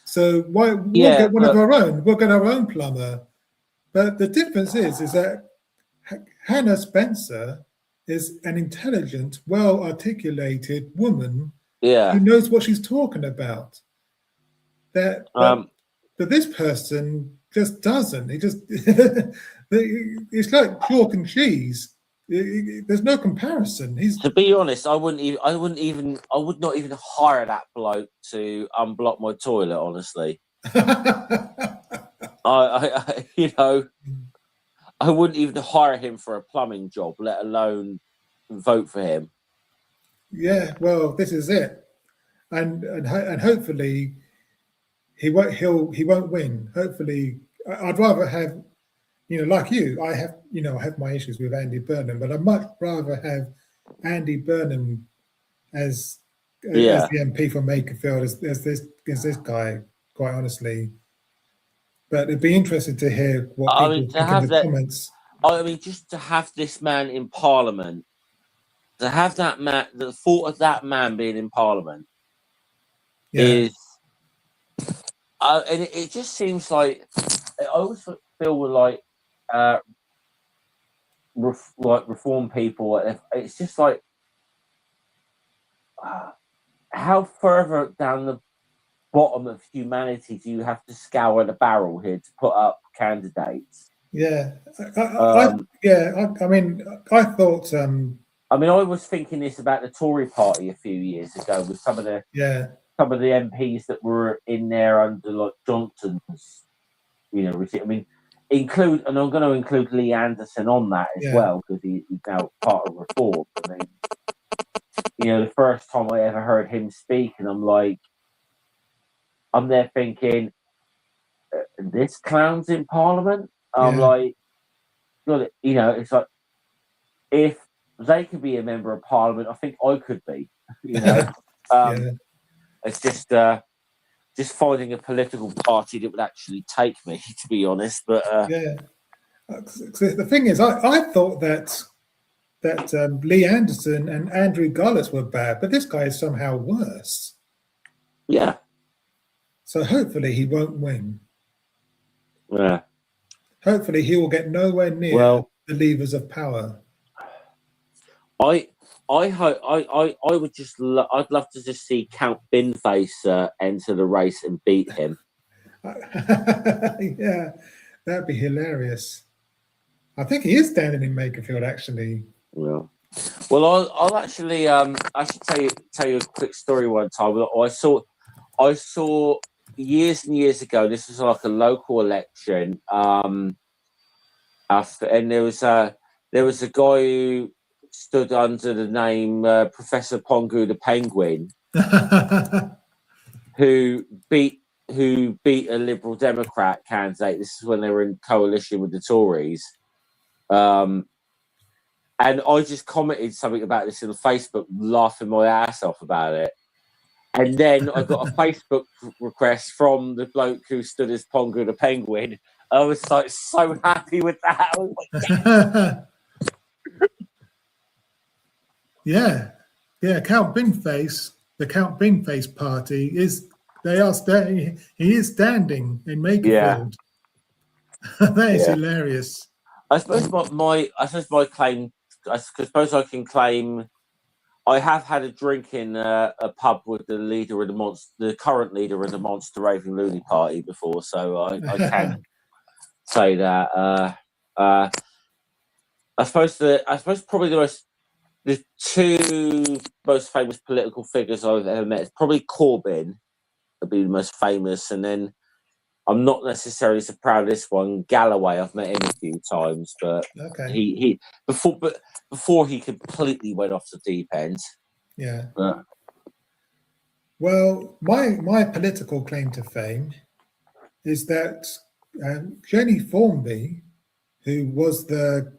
So we'll get one of our own. We'll get our own plumber. But the difference is that Hannah Spencer is an intelligent, well-articulated woman who knows what she's talking about. But this person just doesn't. He just it's like chalk and cheese. There's no comparison. To be honest, I would not even hire that bloke to unblock my toilet. Honestly, I wouldn't even hire him for a plumbing job, let alone vote for him. Yeah, well, this is it, and hopefully he won't win. Hopefully, I'd rather have, like you, I have my issues with Andy Burnham, but I'd much rather have Andy Burnham as the MP from Makerfield as this guy, quite honestly. But it'd be interesting to hear what people think in the comments. I mean, just to have this man in Parliament, to have that man, the thought of that man being in Parliament is, and it just seems like, I always feel like reform people. It's just like, how further down the bottom of humanity do you have to scour the barrel here to put up candidates? Yeah, I mean, I thought. I mean, I was thinking this about the Tory party a few years ago with some of the MPs that were in there under like Johnson's, I mean, I'm going to include Lee Anderson on that as well, because he's now part of Reform. I mean, the first time I ever heard him speak, and I'm there thinking, this clown's in Parliament. I'm like, it's like, if they could be a member of Parliament, I think I could be. It's just finding a political party that would actually take me, to be honest. But the thing is, I thought that Lee Anderson and Andrew Gullis were bad, but this guy is somehow worse. Yeah. So hopefully he won't win. Yeah. Hopefully he will get nowhere near the levers of power. I hope I would just I'd love to just see Count Binface enter the race and beat him. Yeah, that'd be hilarious. I think he is standing in Makerfield, actually. Well, I'll actually I should tell you a quick story. One time I saw years and years ago. This was like a local election. And there was a guy who stood under the name Professor Pongu the Penguin, who beat a Liberal Democrat candidate. This is when they were in coalition with the Tories. And I just commented something about this on Facebook, laughing my ass off about it. And then I got a Facebook request from the bloke who stood as Pongu the Penguin. I was like so happy with that. I was like, Yeah, yeah. Count Binface, the Count Binface party is. They are standing. He is standing in Yeah, Makerfield. That is yeah. hilarious. I suppose my claim. I suppose I can claim. I have had a drink in a pub with the leader of the current leader of the Monster Raving Looney Party before, so I can say that. I suppose probably the two most famous political figures I've ever met is probably Corbyn would be the most famous, and then I'm not necessarily so proud of this one. Galloway, I've met him a few times, but Okay. he before he completely went off the deep end. Yeah. But, Well, my political claim to fame is that Jenny Formby, who was the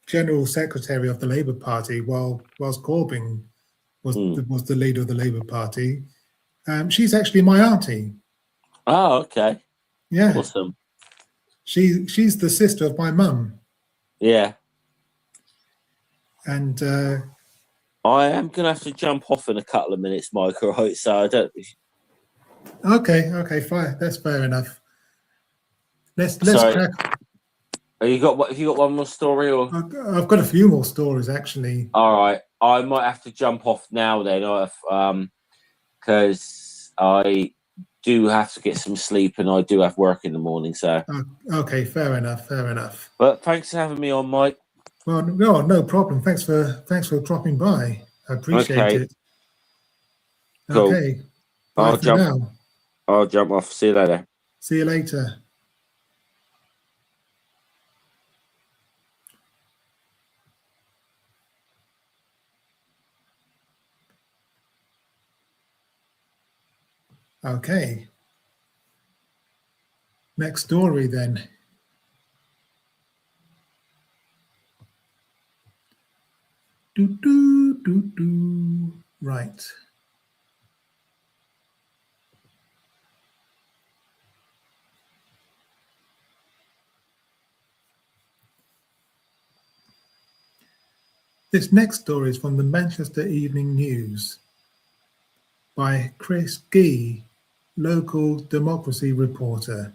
general secretary of the Labour Party, whilst Corbyn was the leader of the Labour Party, she's actually my auntie. oh, okay. Yeah. Awesome. She's the sister of my mum. Yeah. And I am going to have to jump off in a couple of minutes, Mike, all right? So I don't... Okay, fine. That's fair enough. Let's Sorry. crack. Have you got one more story? Or I've got a few more stories, actually. all right. I might have to jump off now then, because I do have to get some sleep and I do have work in the morning, so... Okay, fair enough. But thanks for having me on, Mike. Well, no problem. Thanks for dropping by. I appreciate it. Cool. Okay. Bye for now. I'll jump off. See you later. See you later. Okay. Next story then. Right. This next story is from the Manchester Evening News by Chris Gee, local democracy reporter.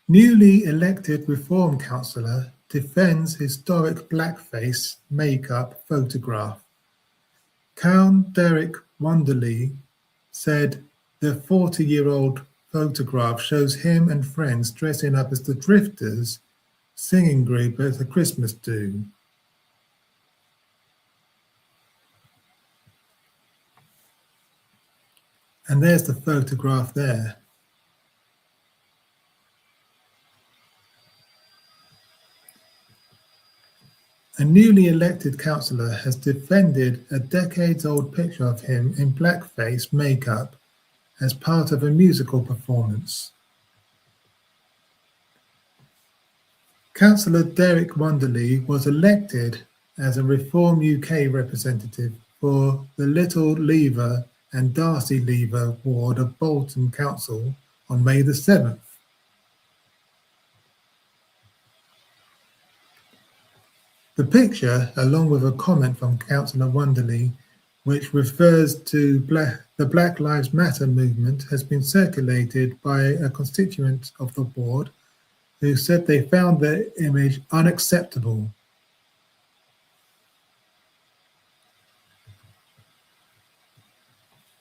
Newly elected Reform councillor defends historic blackface makeup photograph. Count Derek Wonderly said the 40-year-old photograph shows him and friends dressing up as the Drifters singing group at a Christmas do. And there's the photograph there. A newly elected councillor has defended a decades-old picture of him in blackface makeup as part of a musical performance. Councillor Derek Wonderly was elected as a Reform UK representative for the Little Lever and Darcy Lever ward of Bolton Council on May the 7th. The picture, along with a comment from Councillor Wonderly, which refers to the Black Lives Matter movement, has been circulated by a constituent of the ward who said they found the image unacceptable.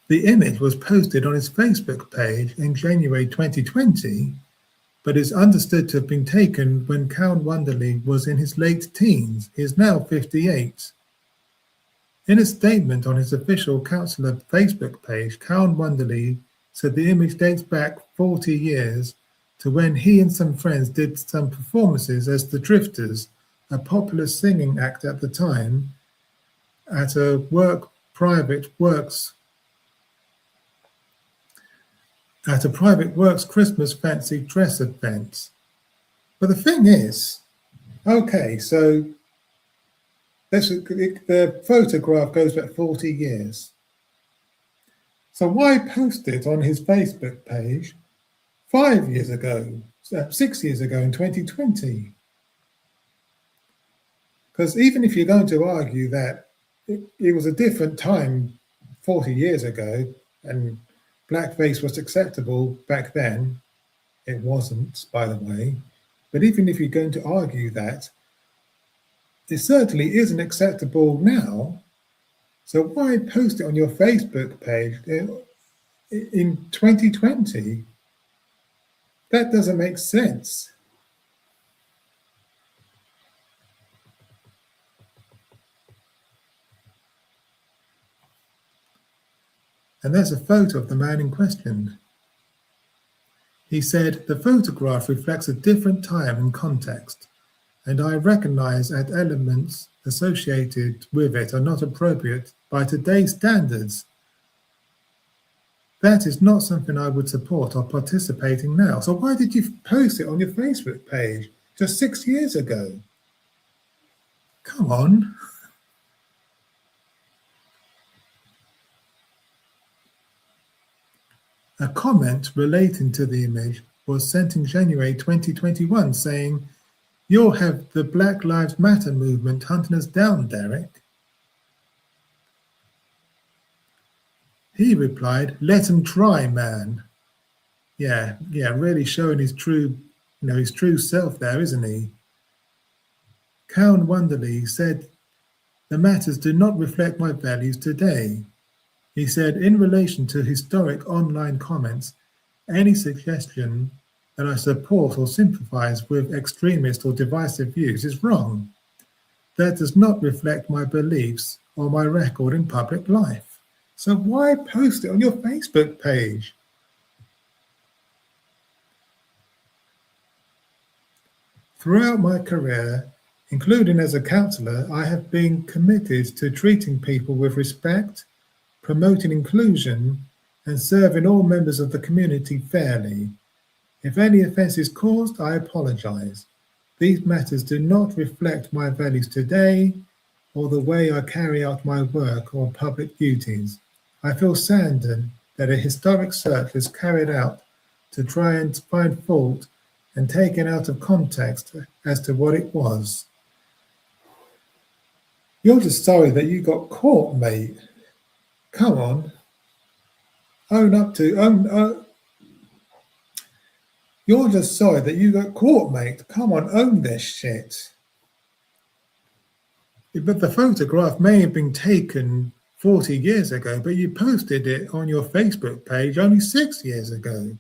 The image was posted on his Facebook page in January 2020, but is understood to have been taken when Count Wonderly was in his late teens. He is now 58. In a statement on his official councillor Facebook page, Count Wonderly said the image dates back 40 years to when he and some friends did some performances as the Drifters, a popular singing act at the time, at a private works Christmas fancy dress event. But the thing is, okay, so the photograph goes back 40 years. So why post it on his Facebook page 5 years ago, 6 years ago in 2020? Because even if you're going to argue that it was a different time 40 years ago and blackface was acceptable back then, it wasn't, by the way. But even if you're going to argue that, it certainly isn't acceptable now. So why post it on your Facebook page in 2020? That doesn't make sense. And there's a photo of the man in question. He said, "The photograph reflects a different time and context, and I recognize that elements associated with it are not appropriate by today's standards. That is not something I would support or participate in now." So why did you post it on your Facebook page just 6 years ago? Come on. A comment relating to the image was sent in January 2021 saying, "You'll have the Black Lives Matter movement hunting us down, Derek." He replied, "Let 'em try, man." Yeah, really showing his true, his true self there, isn't he? Count Wonderly said, "The matters do not reflect my values today." He said, "In relation to historic online comments, any suggestion that I support or sympathize with extremist or divisive views is wrong. That does not reflect my beliefs or my record in public life." So why post it on your Facebook page? Throughout my career, including as a counsellor, I have been committed to treating people with respect, promoting inclusion, and serving all members of the community fairly. If any offence is caused, I apologise. These matters do not reflect my values today or the way I carry out my work or public duties. I feel saddened that a historic search was carried out to try and find fault and taken out of context as to what it was. You're just sorry that you got caught, mate. Come on. You're just sorry that you got caught, mate. Come on, own this shit. But the photograph may have been taken 40 years ago, but you posted it on your Facebook page only 6 years ago.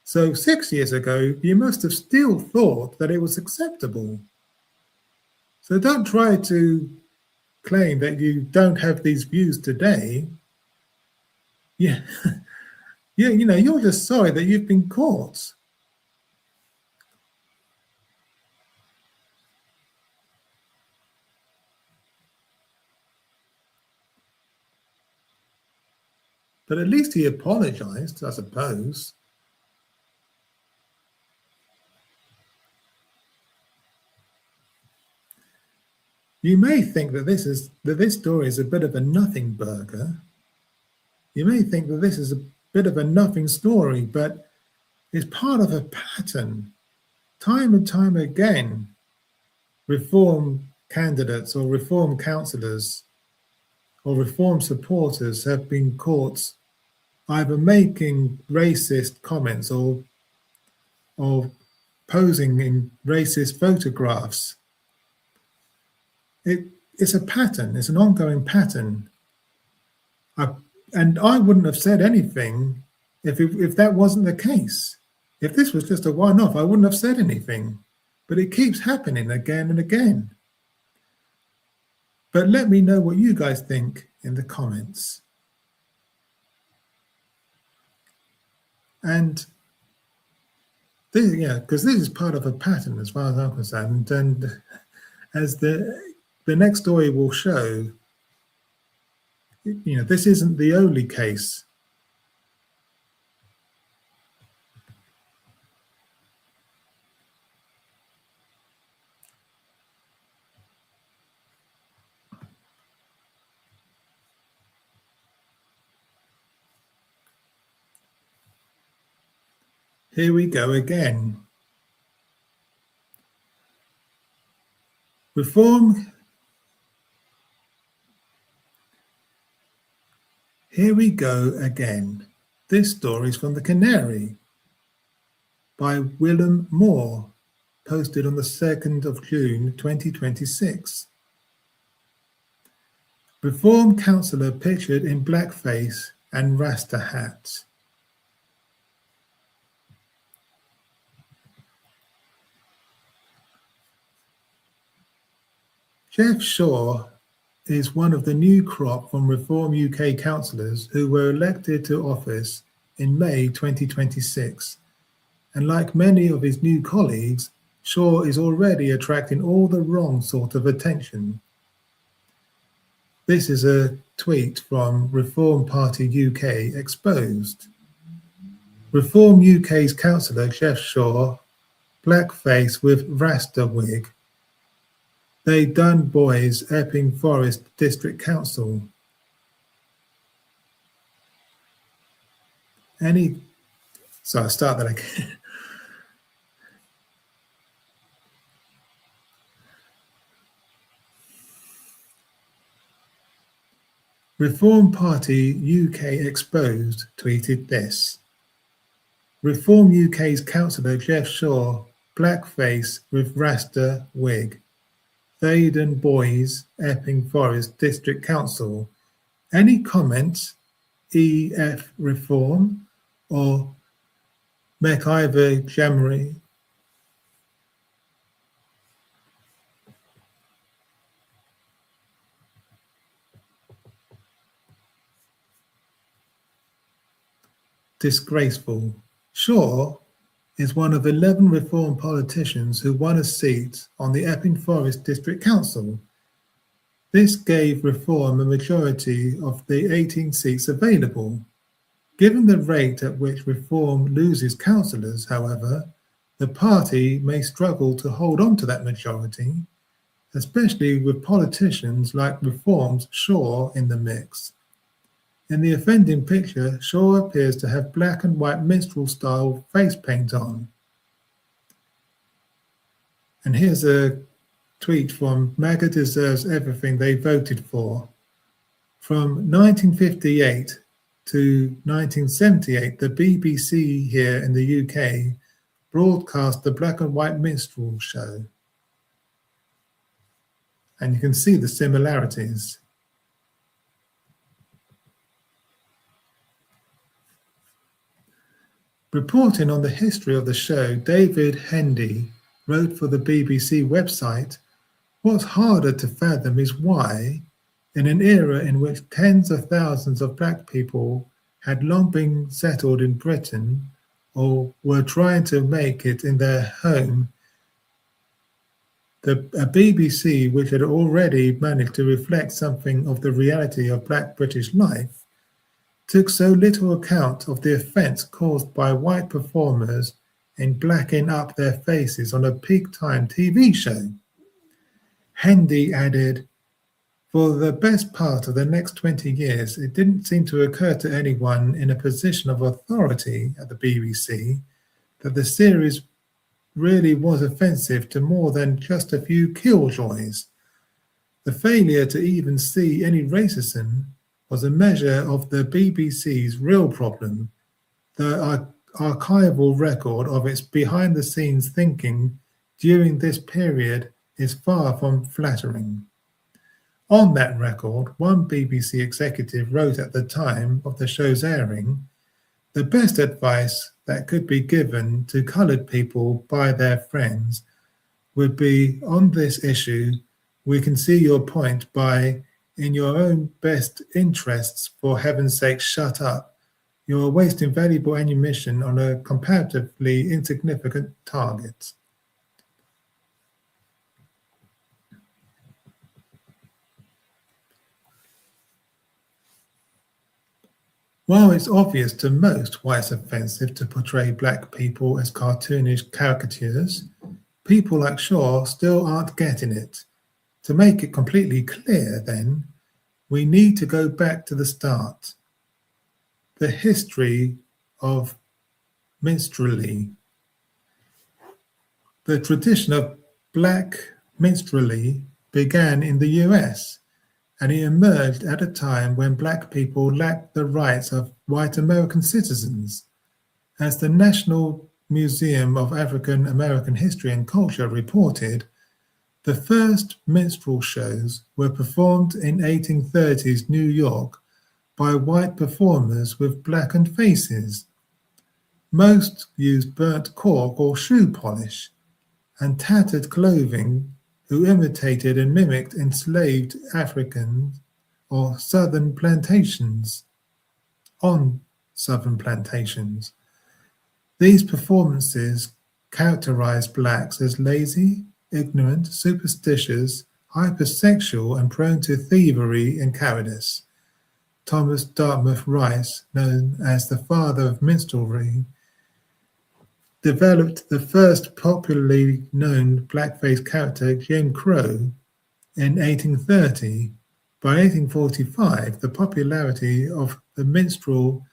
So 6 years ago, you must have still thought that it was acceptable. So don't try to claim that you don't have these views today. Yeah, you're just sorry that you've been caught. But at least he apologized, I suppose. You may think that this story is a bit of a nothing burger. You may think that this is a bit of a nothing story, but it's part of a pattern. Time and time again, reform candidates or reform councillors or reform supporters have been caught either making racist comments or posing in racist photographs. It's a pattern. It's an ongoing pattern. And I wouldn't have said anything if that wasn't the case. If this was just a one-off, I wouldn't have said anything. But it keeps happening again and again. But let me know what you guys think in the comments. And this, because this is part of a pattern as far as I'm concerned. And as the next story will show, this isn't the only case. Here we go again. Reform. Here we go again. This story is from the Canary by Willem Moore, posted on the 2nd of June 2026. Reform councillor pictured in blackface and Rasta hats. Jeff Shaw is one of the new crop from Reform UK councillors who were elected to office in May 2026. And like many of his new colleagues, Shaw is already attracting all the wrong sort of attention. This is a tweet from Reform Party UK Exposed. Reform UK's councillor Jeff Shaw, blackface with Rasta wig. They done boys, Epping Forest District Council. So I'll start that again. Reform Party UK Exposed tweeted this. Reform UK's councillor Jeff Shaw, blackface with Rasta wig. Thaden Boys, Epping Forest District Council. Any comments? EF Reform or MacIver Jamry? Disgraceful. Shaw is one of 11 Reform politicians who won a seat on the Epping Forest District Council. This gave Reform a majority of the 18 seats available. Given the rate at which Reform loses councillors, however, the party may struggle to hold on to that majority, especially with politicians like Reform's Shaw in the mix. In the offending picture, Shaw appears to have black and white minstrel-style face paint on. And here's a tweet from MAGA Deserves Everything They Voted For. From 1958 to 1978, the BBC here in the UK broadcast the black and white minstrel show. And you can see the similarities. Reporting on the history of the show, David Hendy wrote for the BBC website, "What's harder to fathom is why, in an era in which tens of thousands of black people had long been settled in Britain or were trying to make it in their home, a BBC which had already managed to reflect something of the reality of black British life, took so little account of the offence caused by white performers in blacking up their faces on a peak-time TV show." Hendy added, "For the best part of the next 20 years, it didn't seem to occur to anyone in a position of authority at the BBC that the series really was offensive to more than just a few killjoys. The failure to even see any racism was a measure of the BBC's real problem. The archival record of its behind-the-scenes thinking during this period is far from flattering." On that record, one BBC executive wrote at the time of the show's airing, "The best advice that could be given to coloured people by their friends would be, on this issue, we can see your point by, in your own best interests, for heaven's sake, shut up. You are wasting valuable ammunition on a comparatively insignificant target." While it's obvious to most why it's offensive to portray black people as cartoonish caricatures, people like Shaw still aren't getting it. To make it completely clear, then, we need to go back to the start. The history of minstrelsy. The tradition of black minstrelsy began in the US, and it emerged at a time when black people lacked the rights of white American citizens. As the National Museum of African American History and Culture reported, the first minstrel shows were performed in 1830s New York by white performers with blackened faces. Most used burnt cork or shoe polish and tattered clothing, who imitated and mimicked enslaved Africans or southern plantations on southern plantations. These performances characterized blacks as lazy, ignorant, superstitious, hypersexual, and prone to thievery and cowardice. Thomas Dartmouth Rice, known as the father of minstrelsy, developed the first popularly known blackface character, Jim Crow, in 1830. By 1845, the popularity of the minstrel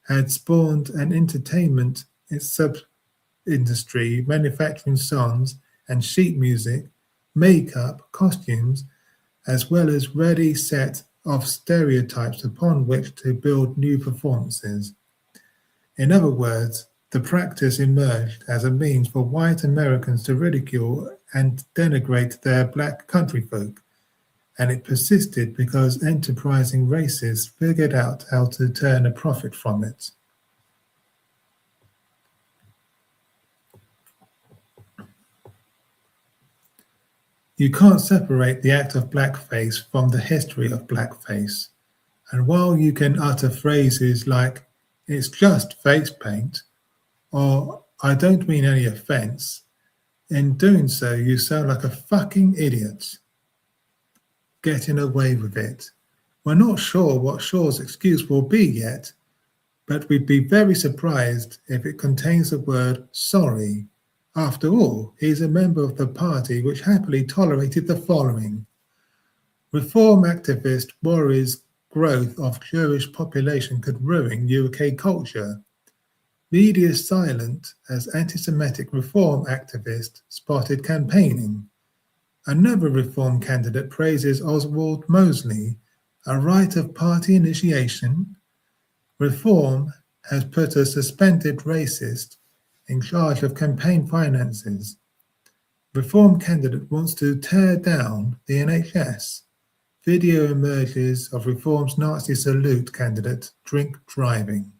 had spawned an entertainment sub-industry manufacturing songs and sheet music, makeup, costumes, as well as ready set of stereotypes upon which to build new performances. In other words, the practice emerged as a means for white Americans to ridicule and denigrate their black countryfolk, and it persisted because enterprising racists figured out how to turn a profit from it. You can't separate the act of blackface from the history of blackface, and while you can utter phrases like, "It's just face paint," or "I don't mean any offense," in doing so you sound like a fucking idiot. Getting away with it. We're not sure what Shaw's excuse will be yet, but we'd be very surprised if it contains the word sorry. After all, he's a member of the party which happily tolerated the following. Reform activist worries growth of Jewish population could ruin UK culture. Media silent as anti-Semitic reform activist spotted campaigning. Another reform candidate praises Oswald Mosley, a rite of party initiation. Reform has put a suspended racist in charge of campaign finances. Reform candidate wants to tear down the NHS. Video emerges of Reform's Nazi salute candidate drink driving.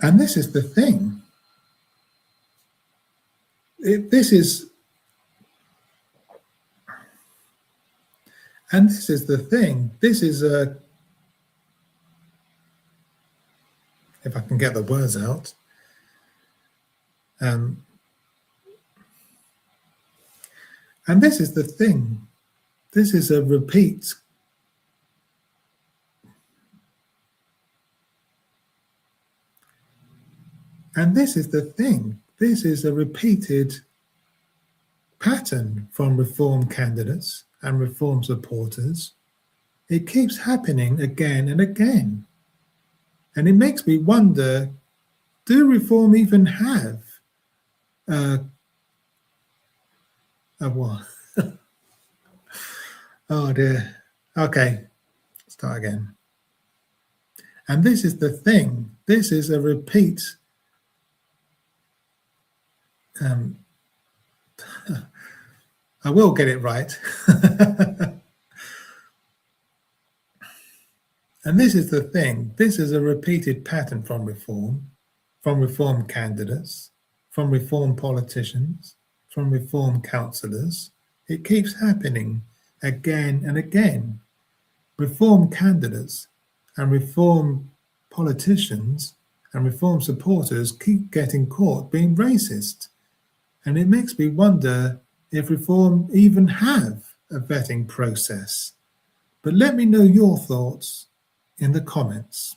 And this is the thing. This is the thing. This is a, if I can get the words out. And this is the thing. This is a repeat. And this is the thing. This is a repeated pattern from reform candidates and reform supporters. It keeps happening again and again. And it makes me wonder, do reform even have a what? Oh dear. Okay, start again. And this is the thing. This is a repeat. I will get it right. And this is the thing. This is a repeated pattern from reform candidates, from reform politicians, from reform councillors. It keeps happening again and again. Reform candidates and reform politicians and reform supporters keep getting caught being racist. And it makes me wonder if reform even have a vetting process. But let me know your thoughts in the comments.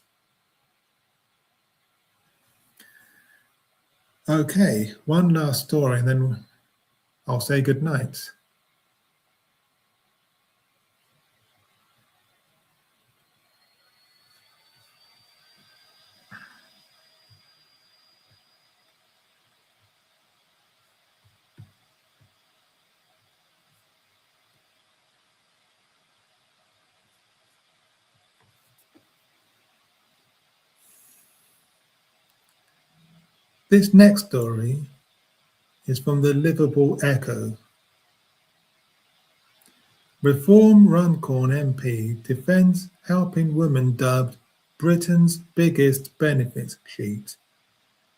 Okay, one last story and then I'll say good night. This next story is from the Liverpool Echo. Reform Runcorn MP defends helping women dubbed Britain's biggest benefits cheat.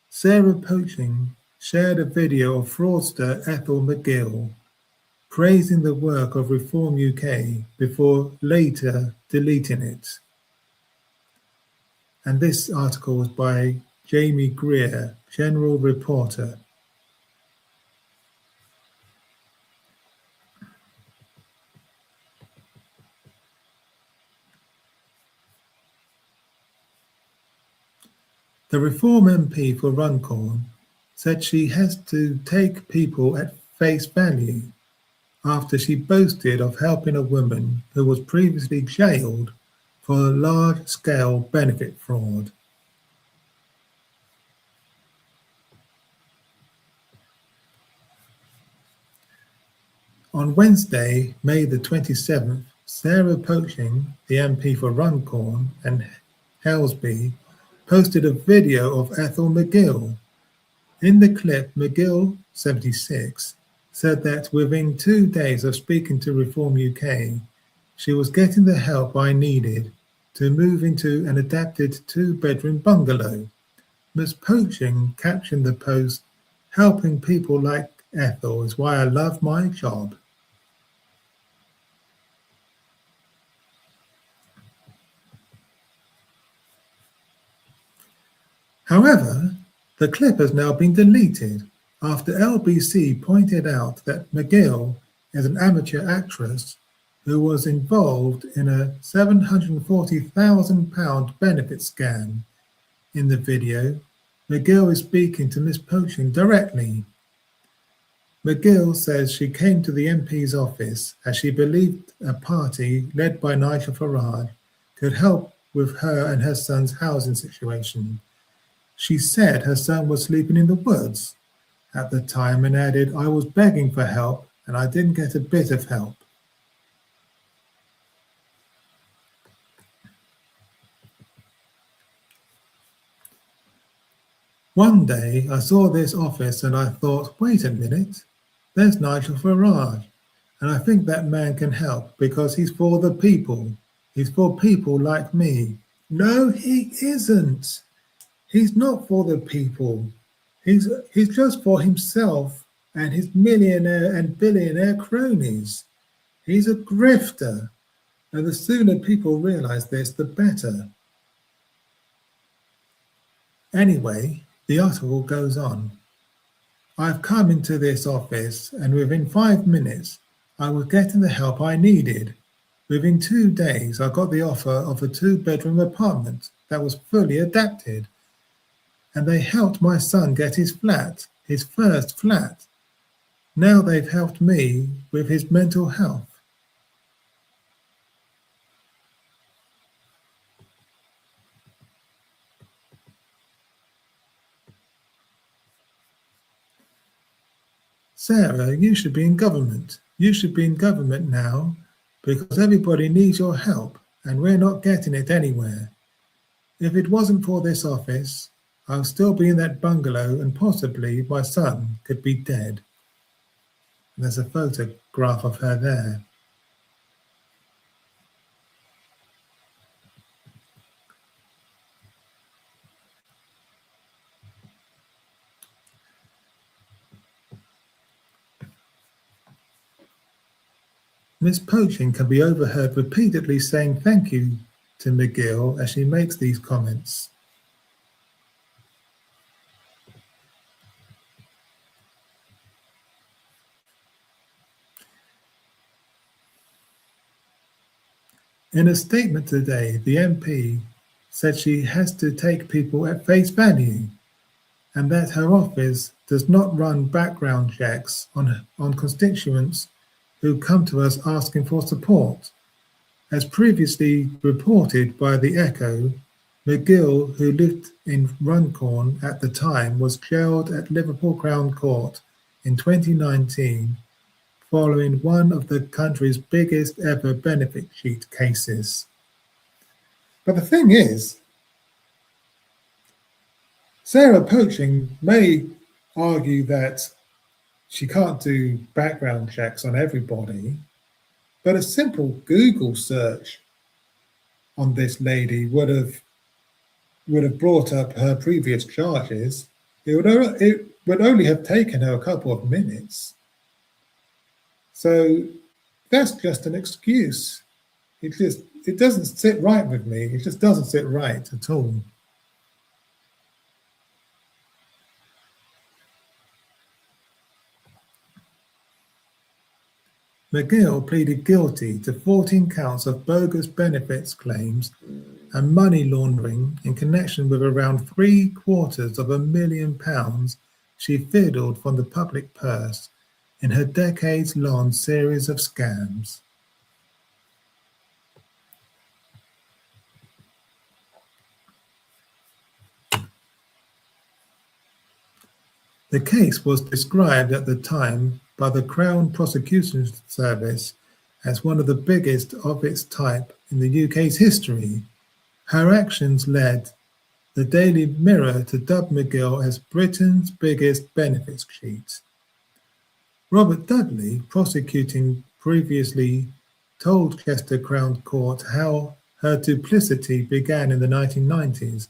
Sarah Poaching shared a video of fraudster Ethel McGill praising the work of Reform UK before later deleting it. And this article was by Jamie Greer, General Reporter. The Reform MP for Runcorn said she has to take people at face value after she boasted of helping a woman who was previously jailed for a large-scale benefit fraud. On Wednesday, May the 27th, Sarah Poaching, the MP for Runcorn and Helsby, posted a video of Ethel McGill. In the clip, McGill, 76, said that within 2 days of speaking to Reform UK, she was getting the help I needed to move into an adapted 2-bedroom bungalow. Ms. Poaching captioned the post, "Helping people like Ethel is why I love my job." However, the clip has now been deleted after LBC pointed out that McGill is an amateur actress who was involved in a £740,000 benefit scam. In the video, McGill is speaking to Miss Poaching directly. McGill says she came to the MP's office as she believed a party led by Nigel Farage could help with her and her son's housing situation. She said her son was sleeping in the woods at the time and added, "I was begging for help and I didn't get a bit of help." One day I saw this office and I thought, wait a minute, there's Nigel Farage, and I think that man can help because he's for the people. He's for people like me. No, he isn't. He's not for the people. He's just for himself and his millionaire and billionaire cronies. He's a grifter, and the sooner people realize this, the better. Anyway, the article goes on. I've come into this office and within 5 minutes, I was getting the help I needed. Within 2 days, I got the offer of a 2-bedroom apartment that was fully adapted. And they helped my son get his flat, his first flat. Now they've helped me with his mental health. Sarah, you should be in government. You should be in government now because everybody needs your help and we're not getting it anywhere. If it wasn't for this office, I'll still be in that bungalow and possibly my son could be dead. And there's a photograph of her there. Miss Poaching can be overheard repeatedly saying thank you to McGill as she makes these comments. In a statement today, the MP said she has to take people at face value and that her office does not run background checks on constituents who come to us asking for support. As previously reported by the Echo, McGill, who lived in Runcorn at the time, was jailed at Liverpool Crown Court in 2019 following one of the country's biggest ever benefit cheat cases. But the thing is, Sarah Poaching may argue that she can't do background checks on everybody, but a simple Google search on this lady would have brought up her previous charges. It would only have taken her a couple of minutes. So that's just an excuse. It doesn't sit right with me. It just doesn't sit right at all. McGill pleaded guilty to 14 counts of bogus benefits claims and money laundering in connection with around £750,000 she fiddled from the public purse in her decades-long series of scams. The case was described at the time by the Crown Prosecution Service as one of the biggest of its type in the UK's history. Her actions led the Daily Mirror to dub McGill as Britain's biggest benefits cheat. Robert Dudley, prosecuting, previously told Chester Crown Court how her duplicity began in the 1990s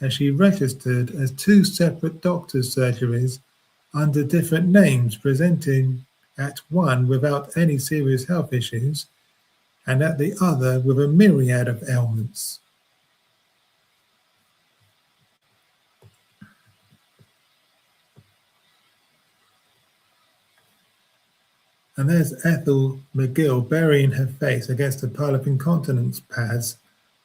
as she registered as 2 separate doctors' surgeries under different names, presenting at one without any serious health issues and at the other with a myriad of ailments. And there's Ethel McGill burying her face against a pile of incontinence pads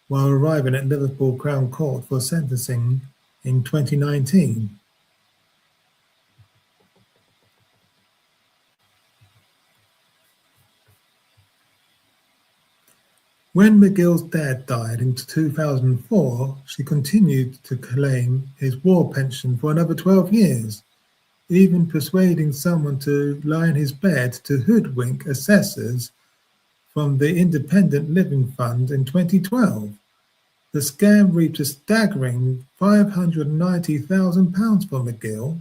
while arriving at Liverpool Crown Court for sentencing in 2019. When McGill's dad died in 2004, she continued to claim his war pension for another 12 years, even persuading someone to lie in his bed to hoodwink assessors from the Independent Living Fund in 2012. The scam reaped a staggering £590,000 for McGill.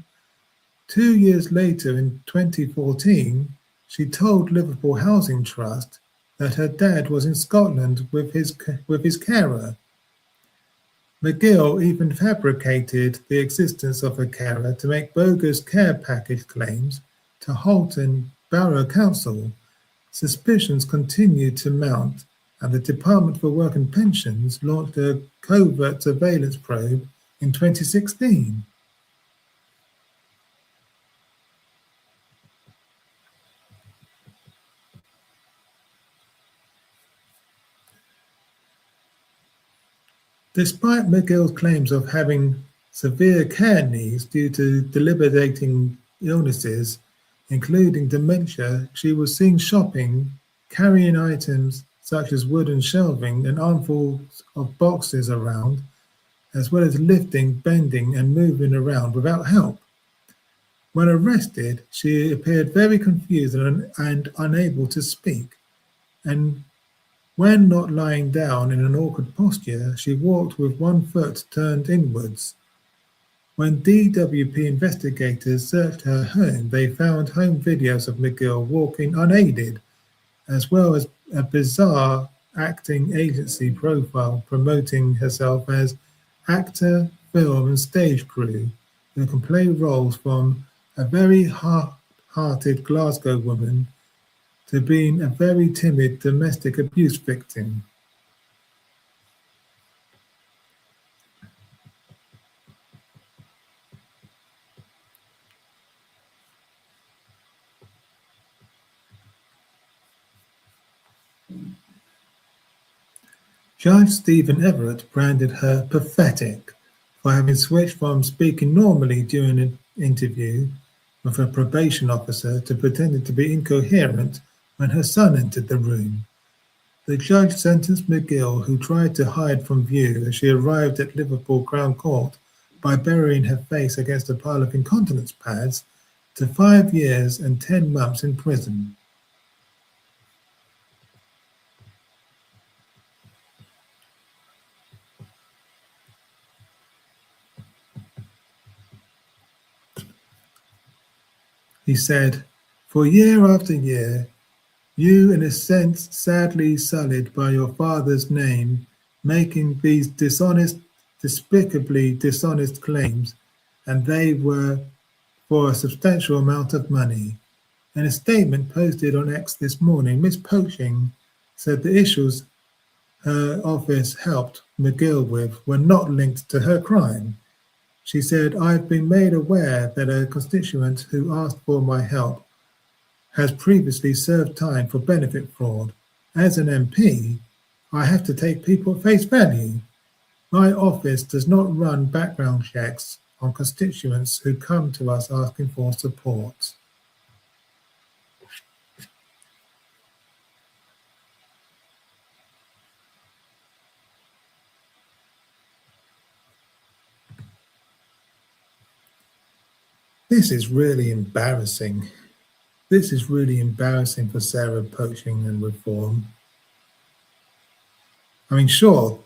2 years later, in 2014, she told Liverpool Housing Trust that her dad was in Scotland with his carer. McGill even fabricated the existence of a carer to make bogus care package claims to Halton Borough Council. Suspicions continued to mount, and the Department for Work and Pensions launched a covert surveillance probe in 2016. Despite McGill's claims of having severe care needs due to debilitating illnesses, including dementia, she was seen shopping, carrying items such as wooden shelving and armfuls of boxes around, as well as lifting, bending, and moving around without help. When arrested, she appeared very confused and unable to speak, and when not lying down in an awkward posture, she walked with one foot turned inwards. When DWP investigators searched her home, they found home videos of McGill walking unaided, as well as a bizarre acting agency profile promoting herself as actor, film, and stage crew who can play roles from a very hard-hearted Glasgow woman to being a very timid domestic abuse victim. Judge Stephen Everett branded her pathetic for having switched from speaking normally during an interview with a probation officer to pretending to be incoherent when her son entered the room. The judge sentenced McGill, who tried to hide from view as she arrived at Liverpool Crown Court by burying her face against a pile of incontinence pads, to 5 years and 10 months in prison. He said, "For year after year, you, in a sense, sadly sullied by your father's name, making these dishonest, despicably dishonest claims, and they were for a substantial amount of money." In a statement posted on X this morning, Miss Poaching said the issues her office helped McGill with were not linked to her crime. She said, "I've been made aware that a constituent who asked for my help has previously served time for benefit fraud. As an MP, I have to take people at face value. My office does not run background checks on constituents who come to us asking for support." This is really embarrassing. This is really embarrassing for Sarah Poaching and Reform. I mean, sure,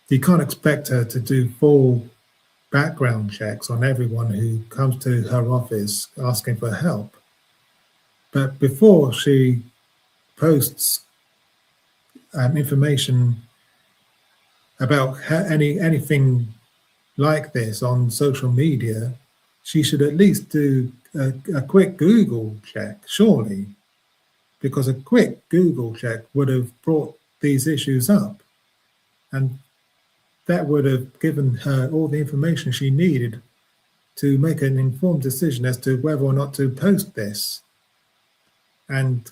you can't expect her to do full background checks on everyone who comes to her office asking for help. But before she posts information about anything like this on social media, she should at least do a quick Google check, surely, because a quick Google check would have brought these issues up, and that would have given her all the information she needed to make an informed decision as to whether or not to post this. And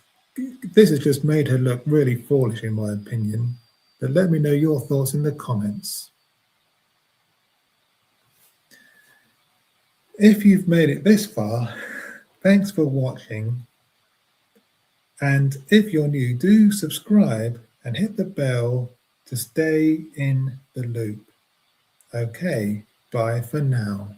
this has just made her look really foolish, in my opinion. But let me know your thoughts in the comments. If you've made it this far, thanks for watching. And if you're new, do subscribe and hit the bell to stay in the loop. Okay, bye for now.